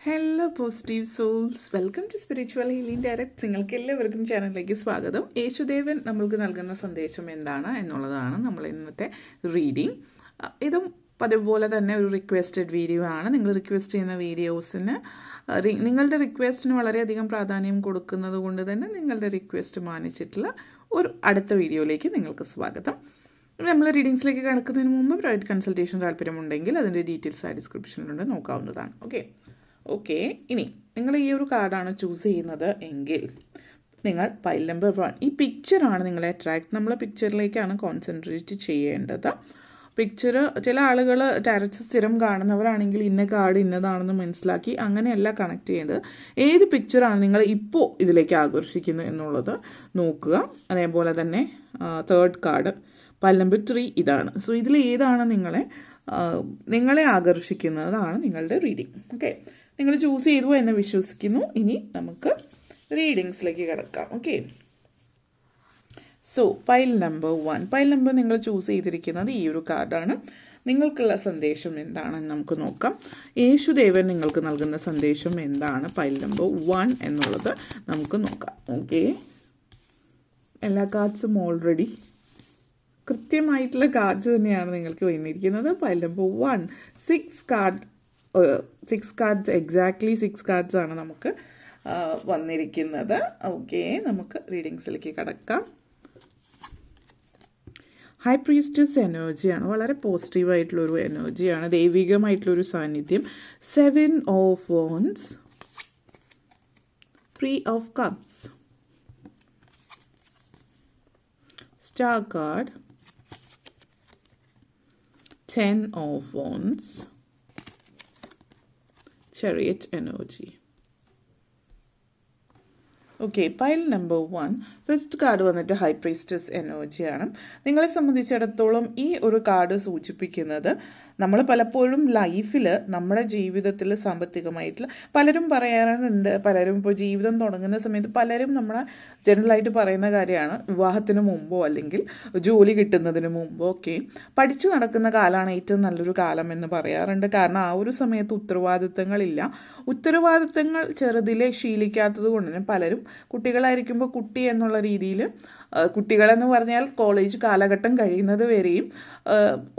Hello positive souls, welcome to spiritual healing direct. നിങ്ങൾക്ക് എല്ലാവർക്കും ചാനലിലേക്ക് സ്വാഗതം. യേശുദേവൻ നമ്മൾക്ക് നൽകുന്ന സന്ദേശം എന്താണ് എന്നുള്ളതാണ് നമ്മൾ ഇന്നത്തെ റീഡിങ്. ഇതും പതിപോലെ തന്നെ ഒരു റിക്വസ്റ്റഡ് വീഡിയോ ആണ്. നിങ്ങൾ റിക്വസ്റ്റ് ചെയ്യുന്ന വീഡിയോസിന് നിങ്ങളുടെ റിക്വസ്റ്റിന് വളരെയധികം പ്രാധാന്യം കൊടുക്കുന്നത് കൊണ്ട് തന്നെ നിങ്ങളുടെ റിക്വസ്റ്റ് മാനിച്ചിട്ടുള്ള ഒരു അടുത്ത വീഡിയോയിലേക്ക് നിങ്ങൾക്ക് സ്വാഗതം. നമ്മൾ റീഡിങ്സിലേക്ക് കടക്കുന്നതിന് മുമ്പ് പ്രൈവറ്റ് കൺസൾട്ടേഷൻ താല്പര്യമുണ്ടെങ്കിൽ അതിൻ്റെ ഡീറ്റെയിൽസ് ആ ഡിസ്ക്രിപ്ഷനിലുണ്ട്, നോക്കാവുന്നതാണ്. ഓക്കെ, ഇനി നിങ്ങൾ ഈ ഒരു കാർഡാണ് ചൂസ് ചെയ്യുന്നത് എങ്കിൽ നിങ്ങൾ പൈൽ നമ്പർ 1, ഈ പിക്ചറാണ് നിങ്ങളെ അട്രാക്ട്. നമ്മൾ പിക്ചറിലേക്കാണ് കോൺസെൻട്രേറ്റ് ചെയ്യേണ്ടത്. പിക്ചർ ചില ആളുകൾ ടാരറ്റ്സ് സ്ഥിരം കാണുന്നവരാണെങ്കിൽ ഇന്ന കാർഡ് ഇന്നതാണെന്ന് മനസ്സിലാക്കി അങ്ങനെയല്ല കണക്ട് ചെയ്യേണ്ടത്. ഏത് പിക്ചറാണ് നിങ്ങൾ ഇപ്പോൾ ഇതിലേക്ക് ആകർഷിക്കുന്നത് എന്നുള്ളത് നോക്കുക. അതേപോലെ തന്നെ തേർഡ് കാർഡ് പൈൽ നമ്പർ 3 ഇതാണ്. സോ ഇതിൽ ഏതാണ് നിങ്ങളെ ആകർഷിക്കുന്നതാണ് നിങ്ങളുടെ റീഡിങ്. ഓക്കെ, നിങ്ങൾ ചൂസ് ചെയ്തു എന്ന് വിശ്വസിക്കുന്നു. ഇനി നമുക്ക് റീഡിങ്സിലേക്ക് കിടക്കാം. Okay, so pile number 1, pile number നിങ്ങൾ ചൂസ് ചെയ്തിരിക്കുന്നത് ഈ ഒരു കാർഡാണ്. നിങ്ങൾക്കുള്ള സന്ദേശം എന്താണെന്ന് നമുക്ക് നോക്കാം. യേശുദേവൻ നിങ്ങൾക്ക് നൽകുന്ന സന്ദേശം എന്താണ് പൈൽ നമ്പർ 1 എന്നുള്ളത് നമുക്ക് നോക്കാം. ഓക്കെ, എല്ലാ കാർഡ്സും ഓൾറെഡി കൃത്യമായിട്ടുള്ള കാർഡ്സ് തന്നെയാണ് നിങ്ങൾക്ക് വന്നിരിക്കുന്നത്. Pile number 1, 6 cards exactly 6 cards ആണ് നമുക്ക് വന്നിരിക്കുന്നത്. ഓക്കെ, നമുക്ക് റീഡിങ്സിലേക്ക് കടക്കാം. ഹൈ പ്രീസ്റ്റസ് എനർജിയാണ്, വളരെ പോസിറ്റീവായിട്ടുള്ളൊരു എനർജിയാണ്, ദൈവികമായിട്ടുള്ളൊരു സാന്നിധ്യം. 7 of wands, 3 of cups, star card, 10 of wands, chariot energy. Okay, pile number 1, first card വന്നിട്ട് ഹൈ പ്രീസ്റ്റസ് എനർജിയാണ്. നിങ്ങളെ സംബന്ധിച്ചിടത്തോളം ഈ ഒരു കാർഡ് സൂചിപ്പിക്കുന്നത് നമ്മൾ പലപ്പോഴും ലൈഫിൽ നമ്മുടെ ജീവിതത്തിൽ സാമ്പത്തികമായിട്ടുള്ള പലരും പറയാറുണ്ട്. പലരും ഇപ്പോൾ ജീവിതം തുടങ്ങുന്ന സമയത്ത് പലരും നമ്മളെ ജനറലായിട്ട് പറയുന്ന കാര്യമാണ് വിവാഹത്തിന് മുമ്പോ അല്ലെങ്കിൽ ജോലി കിട്ടുന്നതിന് മുമ്പോ ഒക്കെ പഠിച്ചു നടക്കുന്ന കാലമാണ് ഏറ്റവും നല്ലൊരു കാലം എന്ന് പറയാറുണ്ട്. കാരണം ആ ഒരു സമയത്ത് ഉത്തരവാദിത്തങ്ങൾ ചെറുതിലെ ശീലിക്കാത്തത് കൊണ്ട് തന്നെ പലരും കുട്ടികളായിരിക്കുമ്പോൾ കുട്ടി എന്നുള്ള രീതിയിൽ, കുട്ടികളെന്ന് പറഞ്ഞാൽ കോളേജ് കാലഘട്ടം കഴിയുന്നത് വരെയും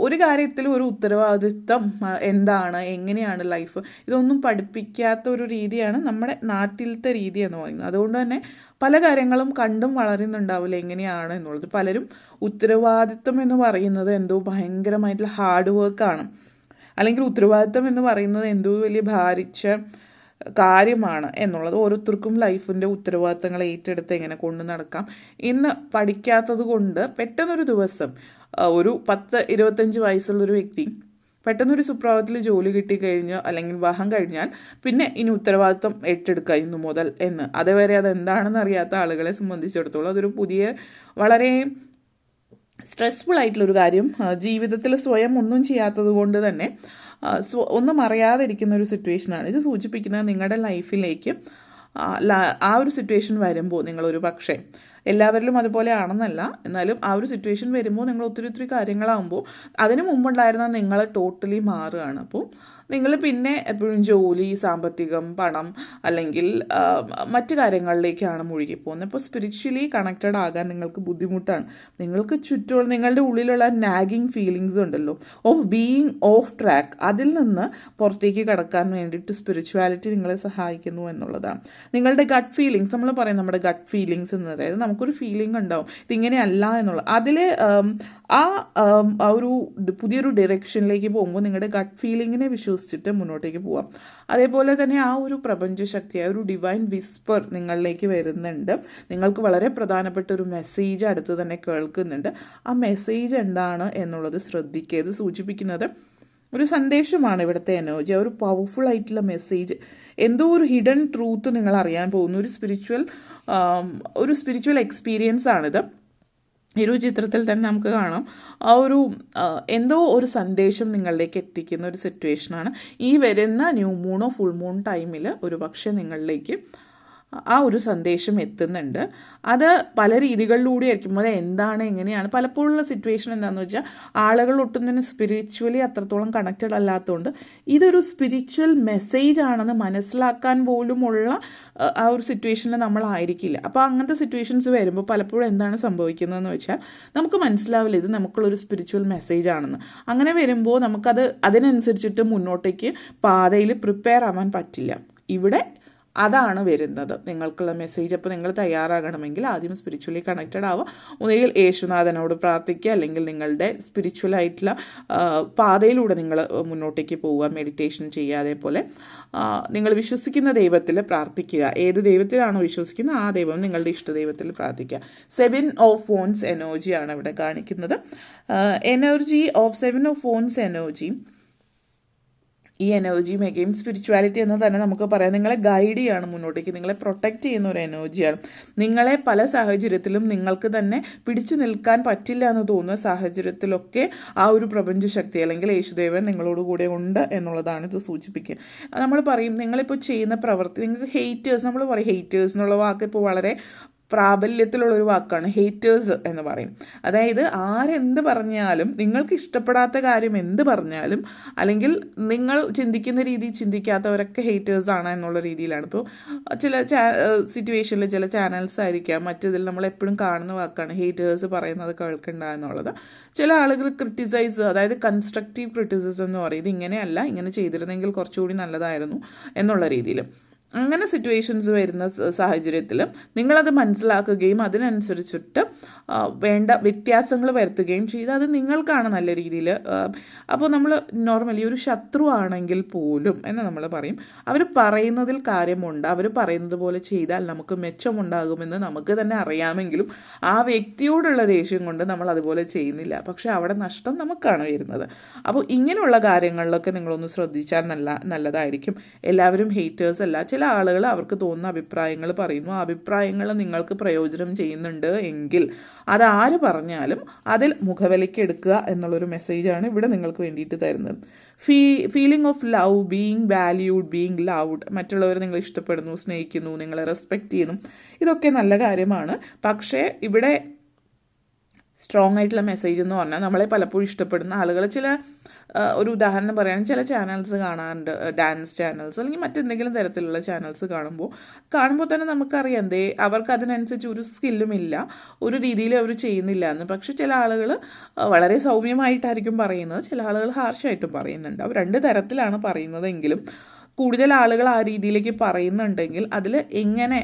ഒരു കാര്യത്തിൽ ഒരു ഉത്തരവാദിത്തം എന്താണ്, എങ്ങനെയാണ് ലൈഫ്, ഇതൊന്നും പഠിപ്പിക്കാത്ത ഒരു രീതിയാണ് നമ്മുടെ നാട്ടിലത്തെ രീതി എന്ന് പറയുന്നത്. അതുകൊണ്ട് തന്നെ പല കാര്യങ്ങളും കണ്ടും വളരുന്നുണ്ടാവില്ല എങ്ങനെയാണ് എന്നുള്ളത്. പലരും ഉത്തരവാദിത്തം എന്ന് പറയുന്നത് എന്തോ ഭയങ്കരമായിട്ടുള്ള ഹാർഡ് വർക്കാണ്, അല്ലെങ്കിൽ ഉത്തരവാദിത്തം എന്ന് പറയുന്നത് എന്തോ വലിയ ഭാരിച്ച കാര്യമാണ് എന്നുള്ളത്. ഓരോരുത്തർക്കും ലൈഫിൻ്റെ ഉത്തരവാദിത്തങ്ങൾ ഏറ്റെടുത്ത് എങ്ങനെ കൊണ്ടു നടക്കാം ഇന്ന് പഠിക്കാത്തത് കൊണ്ട് പെട്ടെന്നൊരു ദിവസം ഒരു 10-25 വയസ്സുള്ളൊരു വ്യക്തി പെട്ടെന്നൊരു സുപ്രഭാതത്തിൽ ജോലി കിട്ടിക്കഴിഞ്ഞ് അല്ലെങ്കിൽ വിവാഹം കഴിഞ്ഞാൽ പിന്നെ ഇനി ഉത്തരവാദിത്തം ഏറ്റെടുക്കുക ഇന്നു മുതൽ എന്ന്, അതുവരെ അതെന്താണെന്ന് അറിയാത്ത ആളുകളെ സംബന്ധിച്ചിടത്തോളം അതൊരു പുതിയ വളരെ സ്ട്രെസ്ഫുൾ ആയിട്ടുള്ളൊരു കാര്യം. ജീവിതത്തിൽ സ്വയം ഒന്നും ചെയ്യാത്തത് കൊണ്ട് തന്നെ ഒന്നും അറിയാതെ ഇരിക്കുന്ന ഒരു സിറ്റുവേഷനാണ് ഇത് സൂചിപ്പിക്കുന്നത്. നിങ്ങളുടെ ലൈഫിലേക്ക് ആ ഒരു സിറ്റുവേഷൻ വരുമ്പോൾ നിങ്ങളൊരു പക്ഷേ, എല്ലാവരിലും അതുപോലെ ആണെന്നല്ല, എന്നാലും ആ ഒരു സിറ്റുവേഷൻ വരുമ്പോൾ നിങ്ങൾ ഒത്തിരി കാര്യങ്ങളാകുമ്പോൾ അതിന് മുമ്പുണ്ടായിരുന്ന നിങ്ങൾ ടോട്ടലി മാറുകയാണ്. അപ്പോൾ നിങ്ങൾ പിന്നെ എപ്പോഴും ജോലി, സാമ്പത്തികം, പണം അല്ലെങ്കിൽ മറ്റു കാര്യങ്ങളിലേക്കാണ് മുഴുകിപ്പോകുന്നത്. ഇപ്പോൾ സ്പിരിച്വലി കണക്റ്റഡ് ആകാൻ നിങ്ങൾക്ക് ബുദ്ധിമുട്ടാണ്. നിങ്ങൾക്ക് ചുറ്റും നിങ്ങളുടെ ഉള്ളിലുള്ള നാഗിങ് ഫീലിങ്സ് ഉണ്ടല്ലോ, ഓഫ് ബീയിങ് ഓഫ് ട്രാക്ക്, അതിൽ നിന്ന് പുറത്തേക്ക് കടക്കാൻ വേണ്ടിയിട്ട് സ്പിരിച്വാലിറ്റി നിങ്ങളെ സഹായിക്കുന്നു എന്നുള്ളതാണ്. നിങ്ങളുടെ ഗട്ട് ഫീലിങ്സ്, നമ്മൾ പറയും നമ്മുടെ ഗട്ട് ഫീലിങ്സ് എന്ന്, അതായത് നമുക്കൊരു ഫീലിംഗ് ഉണ്ടാവും ഇതിങ്ങനെയല്ല എന്നുള്ളത്. അതിൽ ആ ഒരു പുതിയൊരു ഡയറക്ഷനിലേക്ക് പോകുമ്പോൾ നിങ്ങളുടെ ഗട്ട് ഫീലിങ്ങിനെ വിശ്വസിച്ചിട്ട് മുന്നോട്ടേക്ക് പോവാം. അതേപോലെ തന്നെ ആ ഒരു പ്രപഞ്ചശക്തി, ആ ഒരു ഡിവൈൻ വിസ്പർ നിങ്ങളിലേക്ക് വരുന്നുണ്ട്. നിങ്ങൾക്ക് വളരെ പ്രധാനപ്പെട്ട ഒരു മെസ്സേജ് അടുത്ത് തന്നെ കേൾക്കുന്നുണ്ട്. ആ മെസ്സേജ് എന്താണ് എന്നുള്ളത് ശ്രദ്ധിക്കുക. ഇത് സൂചിപ്പിക്കുന്നത് ഒരു സന്ദേശമാണ് ഇവിടുത്തെ എനർജി, ഒരു പവർഫുൾ ആയിട്ടുള്ള മെസ്സേജ്, എന്തോ ഒരു ഹിഡൻ ട്രൂത്ത് നിങ്ങൾ അറിയാൻ പോകുന്നു. ഒരു സ്പിരിച്വൽ എക്സ്പീരിയൻസ് ആണിത്. ഈ ഒരു ചിത്രത്തിൽ തന്നെ നമുക്ക് കാണാം ആ ഒരു എന്തോ ഒരു സന്ദേശം നിങ്ങളിലേക്ക് എത്തിക്കുന്ന ഒരു സിറ്റുവേഷനാണ്. ഈ വരുന്ന ന്യൂ മൂണോ ഫുൾ മൂൺ ടൈമിൽ ഒരു പക്ഷേ നിങ്ങളിലേക്ക് ആ ഒരു സന്ദേശം എത്തുന്നുണ്ട്. അത് പല രീതികളിലൂടെ ആയിരിക്കും. അത് എന്താണ്, എങ്ങനെയാണ്, പലപ്പോഴുള്ള സിറ്റുവേഷൻ എന്താണെന്ന് വെച്ചാൽ ആളുകൾ ഒട്ടും തന്നെ സ്പിരിച്വലി അത്രത്തോളം കണക്റ്റഡ് അല്ലാത്തതുകൊണ്ട് ഇതൊരു സ്പിരിച്വൽ മെസ്സേജ് ആണെന്ന് മനസ്സിലാക്കാൻ പോലുമുള്ള ആ ഒരു സിറ്റുവേഷനിൽ നമ്മളായിരിക്കില്ല. അപ്പോൾ അങ്ങനത്തെ സിറ്റുവേഷൻസ് വരുമ്പോൾ പലപ്പോഴും എന്താണ് സംഭവിക്കുന്നതെന്ന് വെച്ചാൽ നമുക്ക് മനസ്സിലാവില്ല ഇത് നമുക്കുള്ളൊരു സ്പിരിച്വൽ മെസ്സേജ് ആണെന്ന്. അങ്ങനെ വരുമ്പോൾ നമുക്കത് അതിനനുസരിച്ചിട്ട് മുന്നോട്ടേക്ക് പാതയിൽ പ്രിപ്പയർ ആവാൻ പറ്റില്ല. ഇവിടെ അതാണ് വരുന്നത് നിങ്ങൾക്കുള്ള മെസ്സേജ്. അപ്പോൾ നിങ്ങൾ തയ്യാറാകണമെങ്കിൽ ആദ്യം സ്പിരിച്വലി കണക്റ്റഡ് ആവുക. ഒന്നുകിൽ യേശുനാഥനോട് പ്രാർത്ഥിക്കുക, അല്ലെങ്കിൽ നിങ്ങളുടെ സ്പിരിച്വൽ ആയിട്ടുള്ള പാതയിലൂടെ നിങ്ങൾ മുന്നോട്ടേക്ക് പോവുക, മെഡിറ്റേഷൻ ചെയ്യുക. അതേപോലെ നിങ്ങൾ വിശ്വസിക്കുന്ന ദൈവത്തിൽ പ്രാർത്ഥിക്കുക. ഏത് ദൈവത്തിലാണോ വിശ്വസിക്കുന്നത് ആ ദൈവം നിങ്ങളുടെ ഇഷ്ടദൈവത്തിൽ പ്രാർത്ഥിക്കുക. 7 ഓഫ് വോൺസ് എനർജിയാണ് ഇവിടെ കാണിക്കുന്നത്. Energy of 7 of wands energy, ഈ എനർജിയും അഗെയിൻ സ്പിരിച്വാലിറ്റി എന്ന് തന്നെ നമുക്ക് പറയാം. നിങ്ങളെ ഗൈഡ് ചെയ്യാണ് മുന്നോട്ടേക്ക്, നിങ്ങളെ പ്രൊട്ടക്റ്റ് ചെയ്യുന്ന ഒരു എനർജിയാണ്. നിങ്ങളെ പല സാഹചര്യത്തിലും നിങ്ങൾക്ക് തന്നെ പിടിച്ചു നിൽക്കാൻ പറ്റില്ല എന്ന് തോന്നുന്ന സാഹചര്യത്തിലൊക്കെ ആ ഒരു പ്രപഞ്ചശക്തി അല്ലെങ്കിൽ യേശുദേവൻ നിങ്ങളോട് കൂടെ ഉണ്ട് എന്നുള്ളതാണ് ഇത് സൂചിപ്പിക്കുക. നമ്മൾ പറയും നിങ്ങളിപ്പോൾ ചെയ്യുന്ന പ്രവൃത്തി, നിങ്ങൾക്ക് ഹെയ്റ്റേഴ്സ്, നമ്മൾ പറയും ഹെയ്റ്റേഴ്സ് എന്നുള്ള വാക്ക് ഇപ്പോൾ വളരെ പ്രാബല്യത്തിലുള്ളൊരു വാക്കാണ് ഹേറ്റേഴ്സ് എന്ന് പറയും. അതായത് ആരെന്ത് പറഞ്ഞാലും, നിങ്ങൾക്ക് ഇഷ്ടപ്പെടാത്ത കാര്യം എന്ത് പറഞ്ഞാലും, അല്ലെങ്കിൽ നിങ്ങൾ ചിന്തിക്കുന്ന രീതി ചിന്തിക്കാത്തവരൊക്കെ ഹേറ്റേഴ്സാണ് എന്നുള്ള രീതിയിലാണ്. ഇപ്പോൾ ചില സിറ്റുവേഷനിൽ ചില ചാനൽസ് ആയിരിക്കാം, മറ്റേതിൽ നമ്മൾ എപ്പോഴും കാണുന്ന വാക്കാണ് ഹേറ്റേഴ്സ് പറയുന്നത് കേൾക്കണ്ട എന്നുള്ളത്. ചില ആളുകൾ ക്രിട്ടിസൈസ്, അതായത് കൺസ്ട്രക്റ്റീവ് ക്രിറ്റിസിസം എന്ന് പറയും, ഇത് ഇങ്ങനെയല്ല, ഇങ്ങനെ ചെയ്തിരുന്നെങ്കിൽ കുറച്ചുകൂടി നല്ലതായിരുന്നു എന്നുള്ള രീതിയിൽ. അങ്ങനെ സിറ്റുവേഷൻസ് വരുന്ന സാഹചര്യത്തിൽ നിങ്ങളത് മനസ്സിലാക്കുകയും അതിനനുസരിച്ചിട്ട് വേണ്ട വ്യത്യാസങ്ങൾ വരുത്തുകയും ചെയ്ത് അത് നിങ്ങൾക്കാണ് നല്ല രീതിയിൽ. അപ്പോൾ നമ്മൾ നോർമലി ഒരു ശത്രു ആണെങ്കിൽ പോലും എന്ന് നമ്മൾ പറയും, അവർ പറയുന്നതിൽ കാര്യമുണ്ട്, അവർ പറയുന്നത് പോലെ ചെയ്താൽ നമുക്ക് മെച്ചമുണ്ടാകുമെന്ന് നമുക്ക് തന്നെ അറിയാമെങ്കിലും ആ വ്യക്തിയോടുള്ള ദേഷ്യം കൊണ്ട് നമ്മൾ അതുപോലെ ചെയ്യുന്നില്ല. പക്ഷെ അവിടെ നഷ്ടം നമുക്കാണ് വരുന്നത്. അപ്പോൾ ഇങ്ങനെയുള്ള കാര്യങ്ങളിലൊക്കെ നിങ്ങളൊന്ന് ശ്രദ്ധിച്ചാൽ നല്ലതായിരിക്കും. എല്ലാവരും ഹേറ്റേഴ്സ് അല്ല. ചില ആളുകൾ അവർക്ക് തോന്നുന്ന അഭിപ്രായങ്ങൾ പറയുന്നു. ആ അഭിപ്രായങ്ങൾ നിങ്ങൾക്ക് പ്രയോജനം ചെയ്യുന്നുണ്ട് എങ്കിൽ അതാര് പറഞ്ഞാലും അതിൽ മുഖവിലയ്ക്കെടുക്കുക എന്നുള്ളൊരു മെസ്സേജാണ് ഇവിടെ നിങ്ങൾക്ക് വേണ്ടിയിട്ട് തരുന്നത്. Feeling of love, being valued, being loved, മറ്റുള്ളവർ നിങ്ങൾ ഇഷ്ടപ്പെടുന്നു, സ്നേഹിക്കുന്നു, നിങ്ങളെ റെസ്പെക്റ്റ് ചെയ്യുന്നു, ഇതൊക്കെ നല്ല കാര്യമാണ്. പക്ഷേ ഇവിടെ സ്ട്രോങ് ആയിട്ടുള്ള മെസ്സേജ് എന്ന് പറഞ്ഞാൽ നമ്മളെ പലപ്പോഴും ഇഷ്ടപ്പെടുന്ന ആളുകൾ, ചില ഒരു ഉദാഹരണം പറയുകയാണെങ്കിൽ ചില ചാനൽസ് കാണാറുണ്ട്, ഡാൻസ് ചാനൽസ് അല്ലെങ്കിൽ മറ്റെന്തെങ്കിലും തരത്തിലുള്ള ചാനൽസ് കാണുമ്പോൾ തന്നെ നമുക്കറിയാം അവർക്ക് അതിനനുസരിച്ച് ഒരു സ്കില്ലും ഇല്ല, ഒരു രീതിയിൽ അവർ ചെയ്യുന്നില്ല എന്ന്. പക്ഷെ ചില ആളുകൾ വളരെ സൗമ്യമായിട്ടായിരിക്കും പറയുന്നത്, ചില ആളുകൾ ഹാർഷായിട്ടും പറയുന്നുണ്ട്. അവർ 2 തരത്തിലാണ് പറയുന്നതെങ്കിലും കൂടുതൽ ആളുകൾ ആ രീതിയിലേക്ക് പറയുന്നുണ്ടെങ്കിൽ അതിൽ എങ്ങനെ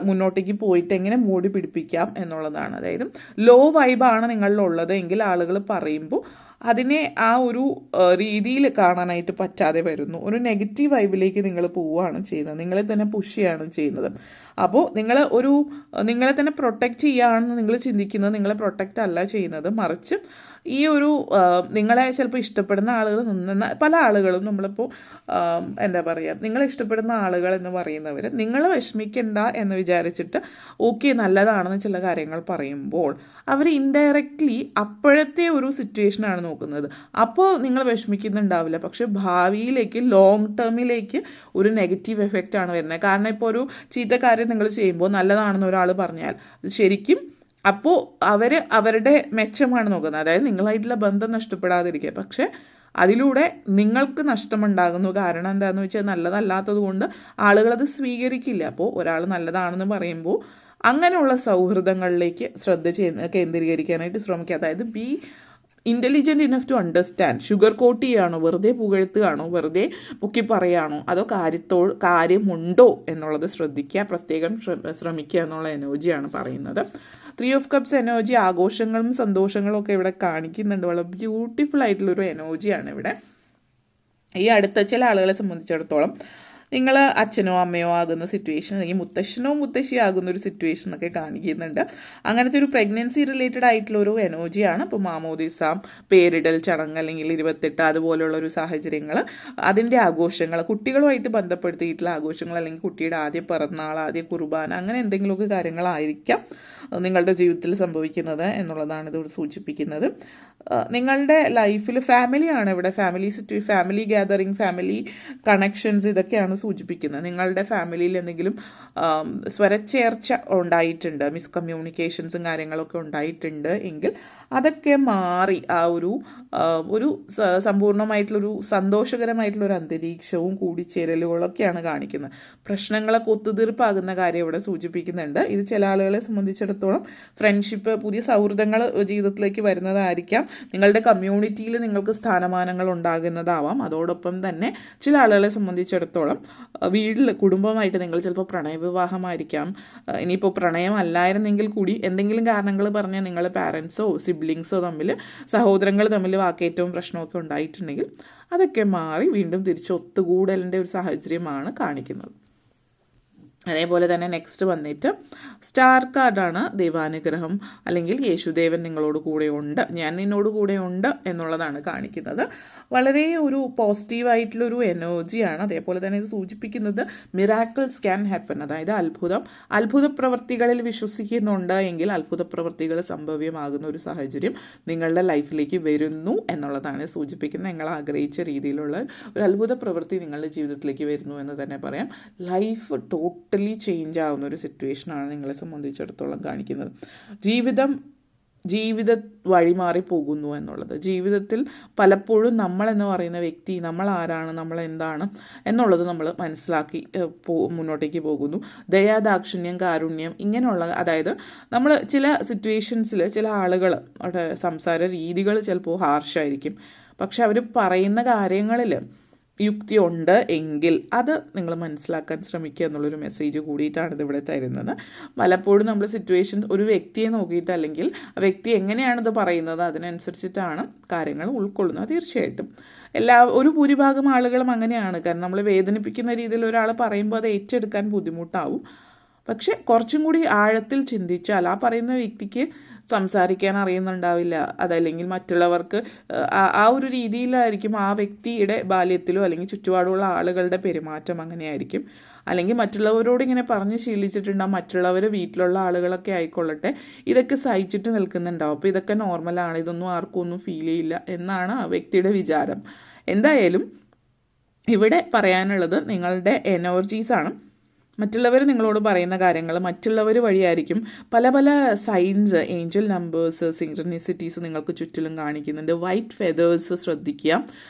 മുന്നോട്ടേക്ക് പോയിട്ട് എങ്ങനെ മോടി പിടിപ്പിക്കാം എന്നുള്ളതാണ്. അതായത് ലോ വൈബാണ് നിങ്ങളിലുള്ളത് എങ്കിൽ ആളുകൾ പറയുമ്പോൾ അതിനെ ആ ഒരു രീതിയിൽ കാണാനായിട്ട് പറ്റാതെ വരുന്നു. ഒരു നെഗറ്റീവ് വൈബിലേക്ക് നിങ്ങൾ പോവുകയാണ് ചെയ്യുന്നത്, നിങ്ങളെ തന്നെ പുഷ് ചെയ്യുകയാണ് ചെയ്യുന്നത്. അപ്പോൾ നിങ്ങളെ തന്നെ പ്രൊട്ടക്റ്റ് ചെയ്യുകയാണെന്ന് നിങ്ങൾ ചിന്തിക്കുന്നത് നിങ്ങളെ പ്രൊട്ടക്റ്റ് അല്ല ചെയ്യുന്നത്, മറിച്ച് ഈ ഒരു നിങ്ങളെ ചിലപ്പോൾ ഇഷ്ടപ്പെടുന്ന ആളുകൾ പല ആളുകളും നമ്മളിപ്പോൾ എന്താ പറയുക, നിങ്ങളെ ഇഷ്ടപ്പെടുന്ന ആളുകൾ എന്ന് പറയുന്നവർ നിങ്ങൾ വിഷമിക്കണ്ട എന്ന് വിചാരിച്ചിട്ട് ഓക്കെ നല്ലതാണെന്ന് ചില കാര്യങ്ങൾ പറയുമ്പോൾ അവർ ഇൻഡയറക്റ്റ്ലി അപ്പോഴത്തെ ഒരു സിറ്റുവേഷനാണ് നോക്കുന്നത്. അപ്പോൾ നിങ്ങൾ വിഷമിക്കുന്നുണ്ടാവില്ല, പക്ഷെ ഭാവിയിലേക്ക് ലോങ് ടേമിലേക്ക് ഒരു നെഗറ്റീവ് എഫക്റ്റ് ആണ് വരുന്നത്. കാരണം ഇപ്പോൾ ഒരു ചീത്ത കാര്യം നിങ്ങൾ ചെയ്യുമ്പോൾ നല്ലതാണെന്ന് ഒരാൾ പറഞ്ഞാൽ ശരിക്കും അപ്പോൾ അവരുടെ മെച്ചമാണ് നോക്കുന്നത്, അതായത് നിങ്ങളായിട്ടുള്ള ബന്ധം നഷ്ടപ്പെടാതിരിക്കുക. പക്ഷെ അതിലൂടെ നിങ്ങൾക്ക് നഷ്ടമുണ്ടാകുന്നു. കാരണം എന്താണെന്ന് വെച്ചാൽ നല്ലതല്ലാത്തത് കൊണ്ട് ആളുകളത് സ്വീകരിക്കില്ല. അപ്പോൾ ഒരാൾ നല്ലതാണെന്ന് പറയുമ്പോൾ അങ്ങനെയുള്ള സൗഹൃദങ്ങളിലേക്ക് കേന്ദ്രീകരിക്കാനായിട്ട് ശ്രമിക്കുക. അതായത് be intelligent enough to understand. Sugar coat ചെയ്യുകയാണോ, വെറുതെ പുകഴ്ത്തുകയാണോ, വെറുതെ പൊക്കി പറയുകയാണോ, അതോ കാര്യമുണ്ടോ എന്നുള്ളത് ശ്രദ്ധിക്കുക, പ്രത്യേകം ശ്രമിക്കുക എന്നുള്ള എനർജിയാണ് പറയുന്നത്. 3 ഓഫ് കപ്സ് എനർജി ആഘോഷങ്ങളും സന്തോഷങ്ങളും ഒക്കെ ഇവിടെ കാണിക്കുന്നുണ്ട്. വളരെ ബ്യൂട്ടിഫുൾ ആയിട്ടുള്ളൊരു എനർജിയാണ് ഇവിടെ. ഈ അടുത്ത ചില ആളുകളെ സംബന്ധിച്ചിടത്തോളം നിങ്ങൾ അച്ഛനോ അമ്മയോ ആകുന്ന സിറ്റുവേഷൻ അല്ലെങ്കിൽ മുത്തശ്ശനോ മുത്തശ്ശിയോ ആകുന്ന ഒരു സിറ്റുവേഷനൊക്കെ കാണിക്കുന്നുണ്ട്. അങ്ങനത്തെ ഒരു പ്രഗ്നൻസി റിലേറ്റഡ് ആയിട്ടുള്ളൊരു എനർജിയാണ്. ഇപ്പോൾ മാമോദിസ, പേരിടൽ ചടങ്ങ് അല്ലെങ്കിൽ 28 അതുപോലെയുള്ളൊരു സാഹചര്യങ്ങൾ, അതിൻ്റെ ആഘോഷങ്ങൾ, കുട്ടികളുമായിട്ട് ബന്ധപ്പെടുത്തിയിട്ടുള്ള ആഘോഷങ്ങൾ, അല്ലെങ്കിൽ കുട്ടിയുടെ ആദ്യ പിറന്നാൾ, ആദ്യ കുർബാന, അങ്ങനെ എന്തെങ്കിലുമൊക്കെ കാര്യങ്ങളായിരിക്കാം നിങ്ങളുടെ ജീവിതത്തിൽ സംഭവിക്കുന്നത് എന്നുള്ളതാണ് ഇത് സൂചിപ്പിക്കുന്നത്. നിങ്ങളുടെ ലൈഫിൽ ഫാമിലിയാണ് ഇവിടെ, ഫാമിലി ഗ്യാതറിങ്, ഫാമിലി കണക്ഷൻസ് ഇതൊക്കെയാണ് സൂചിപ്പിക്കുന്നത്. നിങ്ങളുടെ ഫാമിലിയിൽ എന്തെങ്കിലും സ്വരച്ചേർച്ച ഉണ്ടായിട്ടുണ്ട്, മിസ്കമ്മ്യൂണിക്കേഷൻസും കാര്യങ്ങളൊക്കെ ഉണ്ടായിട്ടുണ്ട് എങ്കിൽ അതൊക്കെ മാറി ആ ഒരു സമ്പൂർണ്ണമായിട്ടുള്ളൊരു സന്തോഷകരമായിട്ടുള്ളൊരു അന്തരീക്ഷവും കൂടിച്ചേരലുകളൊക്കെയാണ് കാണിക്കുന്നത്. പ്രശ്നങ്ങളൊക്കെ ഒത്തുതീർപ്പാകുന്ന കാര്യം ഇവിടെ സൂചിപ്പിക്കുന്നുണ്ട്. ഇത് ചില ആളുകളെ സംബന്ധിച്ചിടത്തോളം ഫ്രണ്ട്ഷിപ്പ്, പുതിയ സൗഹൃദങ്ങൾ ജീവിതത്തിലേക്ക് വരുന്നതായിരിക്കാം. നിങ്ങളുടെ കമ്മ്യൂണിറ്റിയിൽ നിങ്ങൾക്ക് സ്ഥാനമാനങ്ങൾ ഉണ്ടാകുന്നതാവാം. അതോടൊപ്പം തന്നെ ചില ആളുകളെ സംബന്ധിച്ചിടത്തോളം വീട്ടിൽ കുടുംബമായിട്ട് നിങ്ങൾ ചിലപ്പോൾ പ്രണയവിവാഹമായിരിക്കാം. ഇനിയിപ്പോൾ പ്രണയം അല്ലായിരുന്നെങ്കിൽ കൂടി എന്തെങ്കിലും കാരണങ്ങൾ പറഞ്ഞാൽ നിങ്ങൾ പാരൻസോ സിബ്ലിങ്സോ തമ്മിൽ, സഹോദരങ്ങൾ തമ്മിൽ വാക്കേറ്റവും പ്രശ്നമൊക്കെ ഉണ്ടായിട്ടുണ്ടെങ്കിൽ അതൊക്കെ മാറി വീണ്ടും തിരിച്ച് ഒത്തുകൂടലിൻ്റെ ഒരു സാഹചര്യമാണ് കാണിക്കുന്നത്. അതേപോലെ തന്നെ നെക്സ്റ്റ് വന്നിട്ട് സ്റ്റാർ കാർഡാണ് ദൈവാനുഗ്രഹം, അല്ലെങ്കിൽ യേശുദേവൻ നിങ്ങളോട് കൂടെ ഉണ്ട്, ഞാൻ നിന്നോട് കൂടെ ഉണ്ട് എന്നുള്ളതാണ് കാണിക്കുന്നത്. വളരെ ഒരു പോസിറ്റീവായിട്ടുള്ളൊരു എനർജിയാണ്. അതേപോലെ തന്നെ ഇത് സൂചിപ്പിക്കുന്നത് മിറാക്കിൾസ് ക്യാൻ ഹാപ്പൻ, അതായത് അത്ഭുത പ്രവൃത്തികളിൽ വിശ്വസിക്കുന്നുണ്ട് എങ്കിൽ അത്ഭുത പ്രവൃത്തികൾ സംഭവ്യമാകുന്ന ഒരു സാഹചര്യം നിങ്ങളുടെ ലൈഫിലേക്ക് വരുന്നു എന്നുള്ളതാണ് സൂചിപ്പിക്കുന്നത്. നിങ്ങൾ ആഗ്രഹിച്ച രീതിയിലുള്ള ഒരു അത്ഭുത പ്രവൃത്തി നിങ്ങളുടെ ജീവിതത്തിലേക്ക് വരുന്നു എന്ന് തന്നെ പറയാം. ലൈഫ് ടോട്ടലി ചേഞ്ച് ആവുന്ന ഒരു സിറ്റുവേഷനാണ് നിങ്ങളെ സംബന്ധിച്ചിടത്തോളം കാണിക്കുന്നത്. ജീവിത വഴിമാറി പോകുന്നു എന്നുള്ളത്. ജീവിതത്തിൽ പലപ്പോഴും നമ്മളെന്ന് പറയുന്ന വ്യക്തി, നമ്മൾ ആരാണ്, നമ്മൾ എന്താണ് എന്നുള്ളത് നമ്മൾ മനസ്സിലാക്കി മുന്നോട്ടേക്ക് പോകുന്നു. ദയാദാക്ഷിണ്യം, കാരുണ്യം, ഇങ്ങനെയുള്ള, അതായത് നമ്മൾ ചില സിറ്റുവേഷൻസിൽ ചില ആളുകൾ അവിടെ സംസാര രീതികൾ ചിലപ്പോൾ ഹാർഷായിരിക്കും, പക്ഷെ അവർ പറയുന്ന കാര്യങ്ങളിൽ യുക്തിയുണ്ട് എങ്കിൽ അത് നിങ്ങൾ മനസ്സിലാക്കാൻ ശ്രമിക്കുക എന്നുള്ളൊരു മെസ്സേജ് കൂടിയിട്ടാണ് ഇതിവിടെ തരുന്നത്. പലപ്പോഴും നമ്മൾ സിറ്റുവേഷൻ ഒരു വ്യക്തിയെ നോക്കിയിട്ട്, അല്ലെങ്കിൽ ആ വ്യക്തി എങ്ങനെയാണിത് പറയുന്നത് അതിനനുസരിച്ചിട്ടാണ് കാര്യങ്ങൾ ഉൾക്കൊള്ളുന്നത്. തീർച്ചയായിട്ടും ഒരു ഭൂരിഭാഗം ആളുകളും അങ്ങനെയാണ്. കാരണം നമ്മൾ വേദനിപ്പിക്കുന്ന രീതിയിൽ ഒരാൾ പറയുമ്പോൾ അത് ഏറ്റെടുക്കാൻ ബുദ്ധിമുട്ടാവും. പക്ഷെ കുറച്ചും കൂടി ആഴത്തിൽ ചിന്തിച്ചാൽ ആ പറയുന്ന വ്യക്തിക്ക് സംസാരിക്കാൻ അറിയുന്നുണ്ടാവില്ല, അതല്ലെങ്കിൽ മറ്റുള്ളവർക്ക് ആ ഒരു രീതിയിലായിരിക്കും ആ വ്യക്തിയുടെ ബാല്യത്തിലോ അല്ലെങ്കിൽ ചുറ്റുപാടുള്ള ആളുകളുടെ പെരുമാറ്റം അങ്ങനെയായിരിക്കും. അല്ലെങ്കിൽ മറ്റുള്ളവരോട് ഇങ്ങനെ പറഞ്ഞ് ശീലിച്ചിട്ടുണ്ടാവും, മറ്റുള്ളവർ വീട്ടിലുള്ള ആളുകളൊക്കെ ആയിക്കൊള്ളട്ടെ ഇതൊക്കെ സഹിച്ചിട്ട് നിൽക്കുന്നുണ്ടാവും, അപ്പോൾ ഇതൊക്കെ നോർമലാണ്, ഇതൊന്നും ആർക്കും ഒന്നും ഫീൽ ചെയ്യില്ല എന്നാണ് ആ വ്യക്തിയുടെ വിചാരം. എന്തായാലും ഇവിടെ പറയാനുള്ളത് നിങ്ങളുടെ എനർജീസാണ്. മറ്റുള്ളവർ നിങ്ങളോട് പറയുന്ന കാര്യങ്ങൾ മറ്റുള്ളവർ വഴിയായിരിക്കും. പല പല സൈൻസ്, ഏഞ്ചൽ നമ്പേഴ്സ്, സിങ്ക്രണിസിറ്റീസ് നിങ്ങൾക്ക് ചുറ്റിലും കാണിക്കുന്നുണ്ട്. വൈറ്റ് ഫെതേഴ്സ് ശ്രദ്ധിക്കുക.